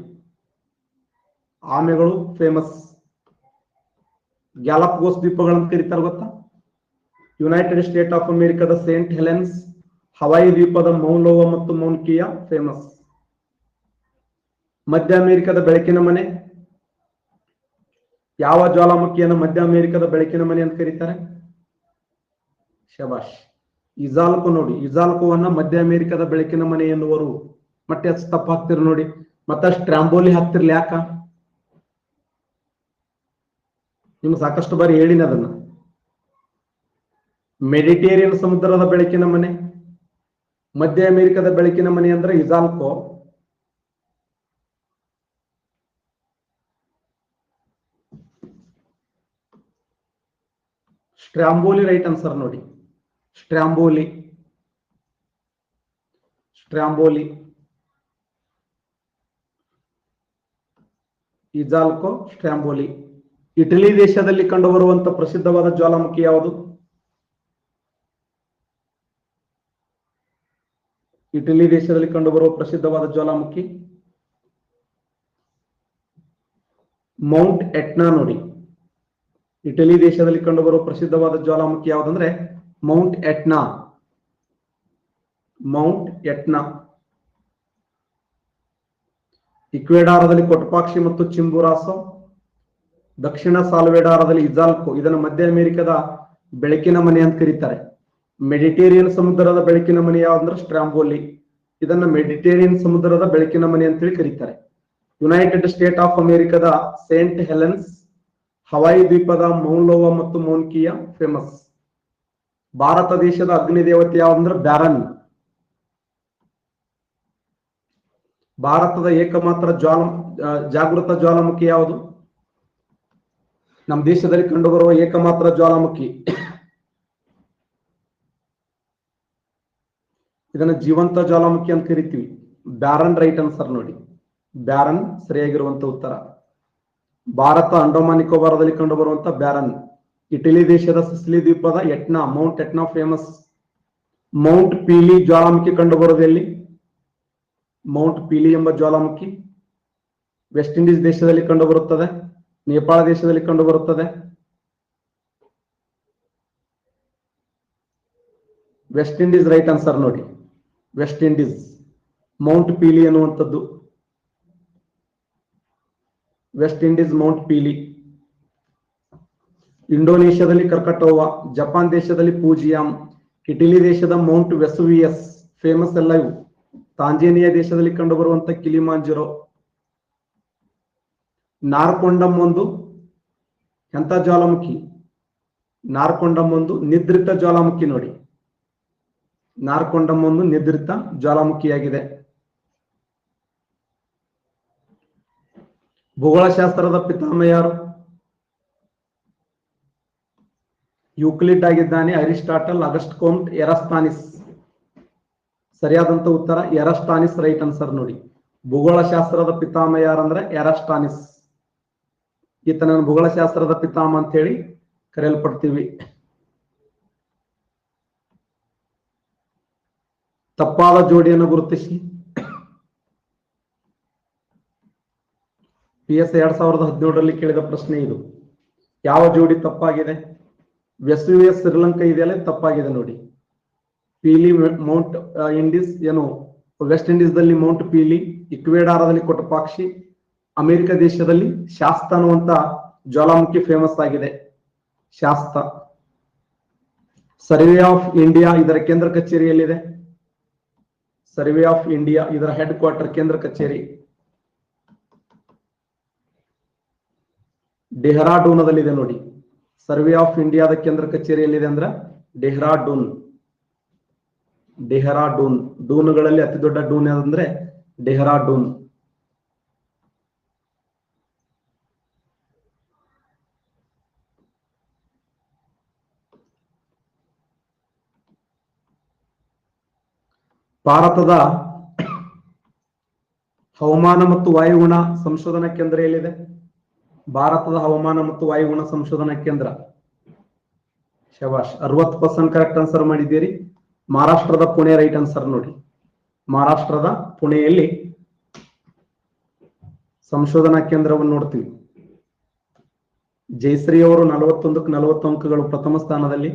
ಆಮೆಗಳು ಫೇಮಸ್. ಗ್ಯಾಲಪ್ಗೋಸ್ ದ್ವೀಪಗಳನ್ನು ಕರೀತಾರೆ ಗೊತ್ತಾ? ಯುನೈಟೆಡ್ ಸ್ಟೇಟ್ ಆಫ್ ಅಮೆರಿಕದ ಸೇಂಟ್ ಹೆಲೆನ್ಸ್, ಹವಾಯಿ ದ್ವೀಪದ ಮೌನ್ ಮತ್ತು ಮೌನ್ ಕಿಯಾ ಫೇಮಸ್. ಮಧ್ಯ ಅಮೆರಿಕದ ಬೆಳಕಿನ ಮನೆ. ಯಾವ ಜ್ವಾಲಾಮುಖಿಯನ್ನು ಮಧ್ಯ ಅಮೆರಿಕದ ಬೆಳಕಿನ ಮನೆ ಅಂತ ಕರೀತಾರೆ? ಶಬಾಷ್. ಇಜಾಲ್ಕೋ ನೋಡಿ. ಇಜಾಲ್ಕೋವನ್ನ ಮಧ್ಯ ಅಮೆರಿಕದ ಬೆಳಕಿನ ಮನೆ ಎನ್ನುವರು. ಮತ್ತೆ ತಪ್ಪ ಹಾಕ್ತಿರ್ ನೋಡಿ. ಮತ್ತ ಸ್ಟ್ರಾಂಬೋಲಿ ಹಾಕ್ತಿರ್ಲಿ ಯಾಕ? ನಿಮ್ಗೆ ಸಾಕಷ್ಟು ಬಾರಿ ಹೇಳಿನ ಅದನ್ನ. ಮೆಡಿಟೇರಿಯನ್ ಸಮುದ್ರದ ಬೆಳಕಿನ ಮನೆ, ಮಧ್ಯ ಅಮೆರಿಕದ ಬೆಳಕಿನ ಮನೆ ಅಂದ್ರೆ ಇಜಾಲ್ಕೋ. ಸ್ಟ್ರಾಂಬೋಲಿ ರೈಟ್ ಆನ್ಸರ್ ನೋಡಿ. Stromboli, Stromboli, ಇಜಾಲ್ಕೋ, Stromboli. ಇಟಲಿ ದೇಶದಲ್ಲಿ ಕಂಡುಬರುವಂತ ಪ್ರಸಿದ್ಧವಾದ ಜ್ವಾಲಾಮುಖಿ ಯಾವುದು? ಇಟಲಿ ದೇಶದಲ್ಲಿ ಕಂಡುಬರುವ ಪ್ರಸಿದ್ಧವಾದ ಜ್ವಾಲಾಮುಖಿ ಮೌಂಟ್ ಎಟ್ನಾ ನೋಡಿ. ಇಟಲಿ ದೇಶದಲ್ಲಿ ಕಂಡುಬರುವ ಪ್ರಸಿದ್ಧವಾದ ಜ್ವಾಲಾಮುಖಿ ಯಾವುದಂದ್ರೆ ಮೌಂಟ್ ಎಟ್ನಾ. ಮೌಂಟ್ ಎಟ್ನಾ. ಇಕ್ವೆಡಾರದಲ್ಲಿ ಕೊಟಪಾಕ್ಷಿ ಮತ್ತು ಚಿಂಬುರಾಸೋ. ದಕ್ಷಿಣ ಸಾಲ್ವೆಡಾರದಲ್ಲಿ ಇಜಾಲ್ಕೋ. ಇದನ್ನು ಮಧ್ಯ ಅಮೆರಿಕದ ಬೆಳಕಿನ ಮನೆ ಅಂತ ಕರೀತಾರೆ. ಮೆಡಿಟೇರಿಯನ್ ಸಮುದ್ರದ ಬೆಳಕಿನ ಮನೆ ಯಾವಂದ್ರೆ ಸ್ಟ್ರಾಂಬೋಲಿ. ಇದನ್ನ ಮೆಡಿಟೇರಿಯನ್ ಸಮುದ್ರದ ಬೆಳಕಿನ ಮನೆ ಅಂತೇಳಿ ಕರೀತಾರೆ. ಯುನೈಟೆಡ್ ಸ್ಟೇಟ್ ಆಫ್ ಅಮೆರಿಕದ ಸೇಂಟ್ ಹೆಲೆನ್ಸ್, ಹವಾಯಿ ದ್ವೀಪದ ಮೌನ್ ಮತ್ತು ಮೌನ್ ಕಿಯಾ ಫೇಮಸ್. ಭಾರತ ದೇಶದ ಅಗ್ನಿ ದೇವತೆ ಯಾವಂದ್ರೆ ಬ್ಯಾರನ್. ಭಾರತದ ಏಕಮಾತ್ರ ಜಾಗೃತ ಜ್ವಾಲಾಮುಖಿ ಯಾವುದು? ನಮ್ಮ ದೇಶದಲ್ಲಿ ಕಂಡುಬರುವ ಏಕಮಾತ್ರ ಜ್ವಾಲಾಮುಖಿ. ಇದನ್ನ ಜೀವಂತ ಜ್ವಾಲಾಮುಖಿ ಅಂತ ಕರಿತೀವಿ. ಬ್ಯಾರನ್ ರೈಟ್ ಆನ್ಸರ್ ನೋಡಿ. ಬ್ಯಾರನ್ ಸರಿಯಾಗಿರುವಂತ ಉತ್ತರ. ಭಾರತ ಅಂಡಮಾನ್ ನಿಕೋಬಾರದಲ್ಲಿ ಕಂಡುಬರುವಂತ ಬ್ಯಾರನ್. ಇಟಲಿ ದೇಶದ ಸಿಸಿಲಿ ದ್ವೀಪದ ಎಟ್ನಾ, ಮೌಂಟ್ ಎಟ್ನಾ ಫೇಮಸ್. ಮೌಂಟ್ ಪೀಲಿ ಜ್ವಾಲಾಮುಖಿ ಕಂಡುಬರುವುದು ಎಲ್ಲಿ? ಮೌಂಟ್ ಪೀಲಿ ಎಂಬ ಜ್ವಾಲಾಮುಖಿ ವೆಸ್ಟ್ ಇಂಡೀಸ್ ದೇಶದಲ್ಲಿ ಕಂಡುಬರುತ್ತದೆ. ನೇಪಾಳ ದೇಶದಲ್ಲಿ ಕಂಡುಬರುತ್ತದೆ. ವೆಸ್ಟ್ ಇಂಡೀಸ್ ರೈಟ್ ಆನ್ಸರ್ ನೋಡಿ. ವೆಸ್ಟ್ ಇಂಡೀಸ್ ಮೌಂಟ್ ಪೀಲಿ ಅನ್ನುವಂಥದ್ದು. West Indies Mount Pelee. ಇಂಡೋನೇಷ್ಯಾದಲ್ಲಿ ಕರ್ಕಟೋವಾ, ಜಪಾನ್ ದೇಶದಲ್ಲಿ ಪೂಜಿಯಾಂ, ಇಟಲಿ ದೇಶದ ಮೌಂಟ್ ವೆಸುವಿಯಸ್ ಫೇಮಸ್ ಎಲ್ಲ ಇವು. ತಾಂಜೇನಿಯಾ ದೇಶದಲ್ಲಿ ಕಂಡುಬರುವಂತ ಕಿಲಿಮಾಂಜರೋ. ನಾರ್ಕೊಂಡಂ ಒಂದು ಎಂತ ಜ್ವಾಲಾಮುಖಿ? ನಾರ್ಕೊಂಡಂ ಒಂದು ನಿದ್ರಿತ ಜ್ವಾಲಾಮುಖಿ ನೋಡಿ. ನಾರ್ಕೊಂಡಂ ಒಂದು ನಿದ್ರಿತ ಜ್ವಾಲಾಮುಖಿಯಾಗಿದೆ. ಭೂಗೋಳಶಾಸ್ತ್ರದ ಪಿತಾಮಹ ಯಾರು? ಯೂಕ್ಲಿಡ್ ಆಗಿದ್ದಾನೆ, ಅರಿಸ್ಟಾಟಲ್, ಅಗಸ್ಟ್ ಕೋಮ್ಟ್, ಎರಾಸ್ತಾನಿಸ್. ಸರಿಯಾದಂತ ಉತ್ತರ ಎರಾಸ್ಟಾನಿಸ್, ರೈಟ್ ಆನ್ಸರ್ ನೋಡಿ. ಭೂಗೋಳಶಾಸ್ತ್ರದ ಪಿತಾಮಹ ಯಾರಂದ್ರೆ ಎರಾಸ್ಟಾನಿಸ್. ಈತನನ್ನು ಭೂಗೋಳಶಾಸ್ತ್ರದ ಪಿತಾಮಹ ಅಂತ ಹೇಳಿ ಕರೆಯಲ್ಪಡ್ತೀವಿ. ತಪ್ಪಾದ ಜೋಡಿಯನ್ನು ಗುರುತಿಸಿ. PS 2017ರಲ್ಲಿ ಕೇಳಿದ ಪ್ರಶ್ನೆ ಇದು. ಯಾವ ಜೋಡಿ ತಪ್ಪಾಗಿದೆ? ವೆಸುವಿಯಸ್ ಶ್ರೀಲಂಕಾ ಇದೆಯಲ್ಲ, ತಪ್ಪಾಗಿದೆ ನೋಡಿ. ಪೀಲಿ ಮೌಂಟ್ ಇಂಡೀಸ್ ಏನು ವೆಸ್ಟ್ ಇಂಡೀಸ್ ದಲ್ಲಿ ಮೌಂಟ್ ಪೀಲಿ, ಇಕ್ವೆಡಾರದಲ್ಲಿ ಕೊಟಪಾಕ್ಷಿ, ಅಮೆರಿಕ ದೇಶದಲ್ಲಿ ಶಾಸ್ತ ಅನ್ನುವಂತ ಜ್ವಾಲಾಮುಖಿ ಫೇಮಸ್ ಆಗಿದೆ, ಶಾಸ್ತ. ಸರ್ವೆ ಆಫ್ ಇಂಡಿಯಾ ಇದರ ಕೇಂದ್ರ ಕಚೇರಿಯಲ್ಲಿದೆ. ಸರ್ವೆ ಆಫ್ ಇಂಡಿಯಾ ಇದರ ಹೆಡ್ ಕ್ವಾರ್ಟರ್, ಕೇಂದ್ರ ಕಚೇರಿ ಡೆಹ್ರಾಡೂನದಲ್ಲಿದೆ ನೋಡಿ. ಸರ್ವೆ ಆಫ್ ಇಂಡಿಯಾದ ಕೇಂದ್ರ ಕಚೇರಿಯಲ್ಲಿದೆ ಅಂದ್ರೆ ಡೆಹ್ರಾಡೂನ್. ಡೆಹ್ರಾಡೂನ್, ಡೂನ್ಗಳಲ್ಲಿ ಅತಿ ದೊಡ್ಡ ಡೂನ್ ಯಾದಂದ್ರೆ ಡೆಹ್ರಾಡೂನ್. ಭಾರತದ ಹವಾಮಾನ ಮತ್ತು ವಾಯುಗುಣ ಸಂಶೋಧನಾ ಕೇಂದ್ರ ಎಲ್ಲಿದೆ? ಭಾರತದ ಹವಾಮಾನ ಮತ್ತು ವಾಯುಗುಣ ಸಂಶೋಧನಾ ಕೇಂದ್ರ. ಶಬಾಷ್, 60% ಕರೆಕ್ಟ್ ಆನ್ಸರ್ ಮಾಡಿದ್ದೀರಿ. ಮಹಾರಾಷ್ಟ್ರದ ಪುಣೆ ರೈಟ್ ಆನ್ಸರ್ ನೋಡಿ. ಮಹಾರಾಷ್ಟ್ರದ ಪುಣೆಯಲ್ಲಿ ಸಂಶೋಧನಾ ಕೇಂದ್ರವನ್ನು ನೋಡ್ತೀವಿ. ಜಯಶ್ರೀ ಅವರು 41ಕ್ಕೆ 40 ಅಂಕಗಳು, ಪ್ರಥಮ ಸ್ಥಾನದಲ್ಲಿ.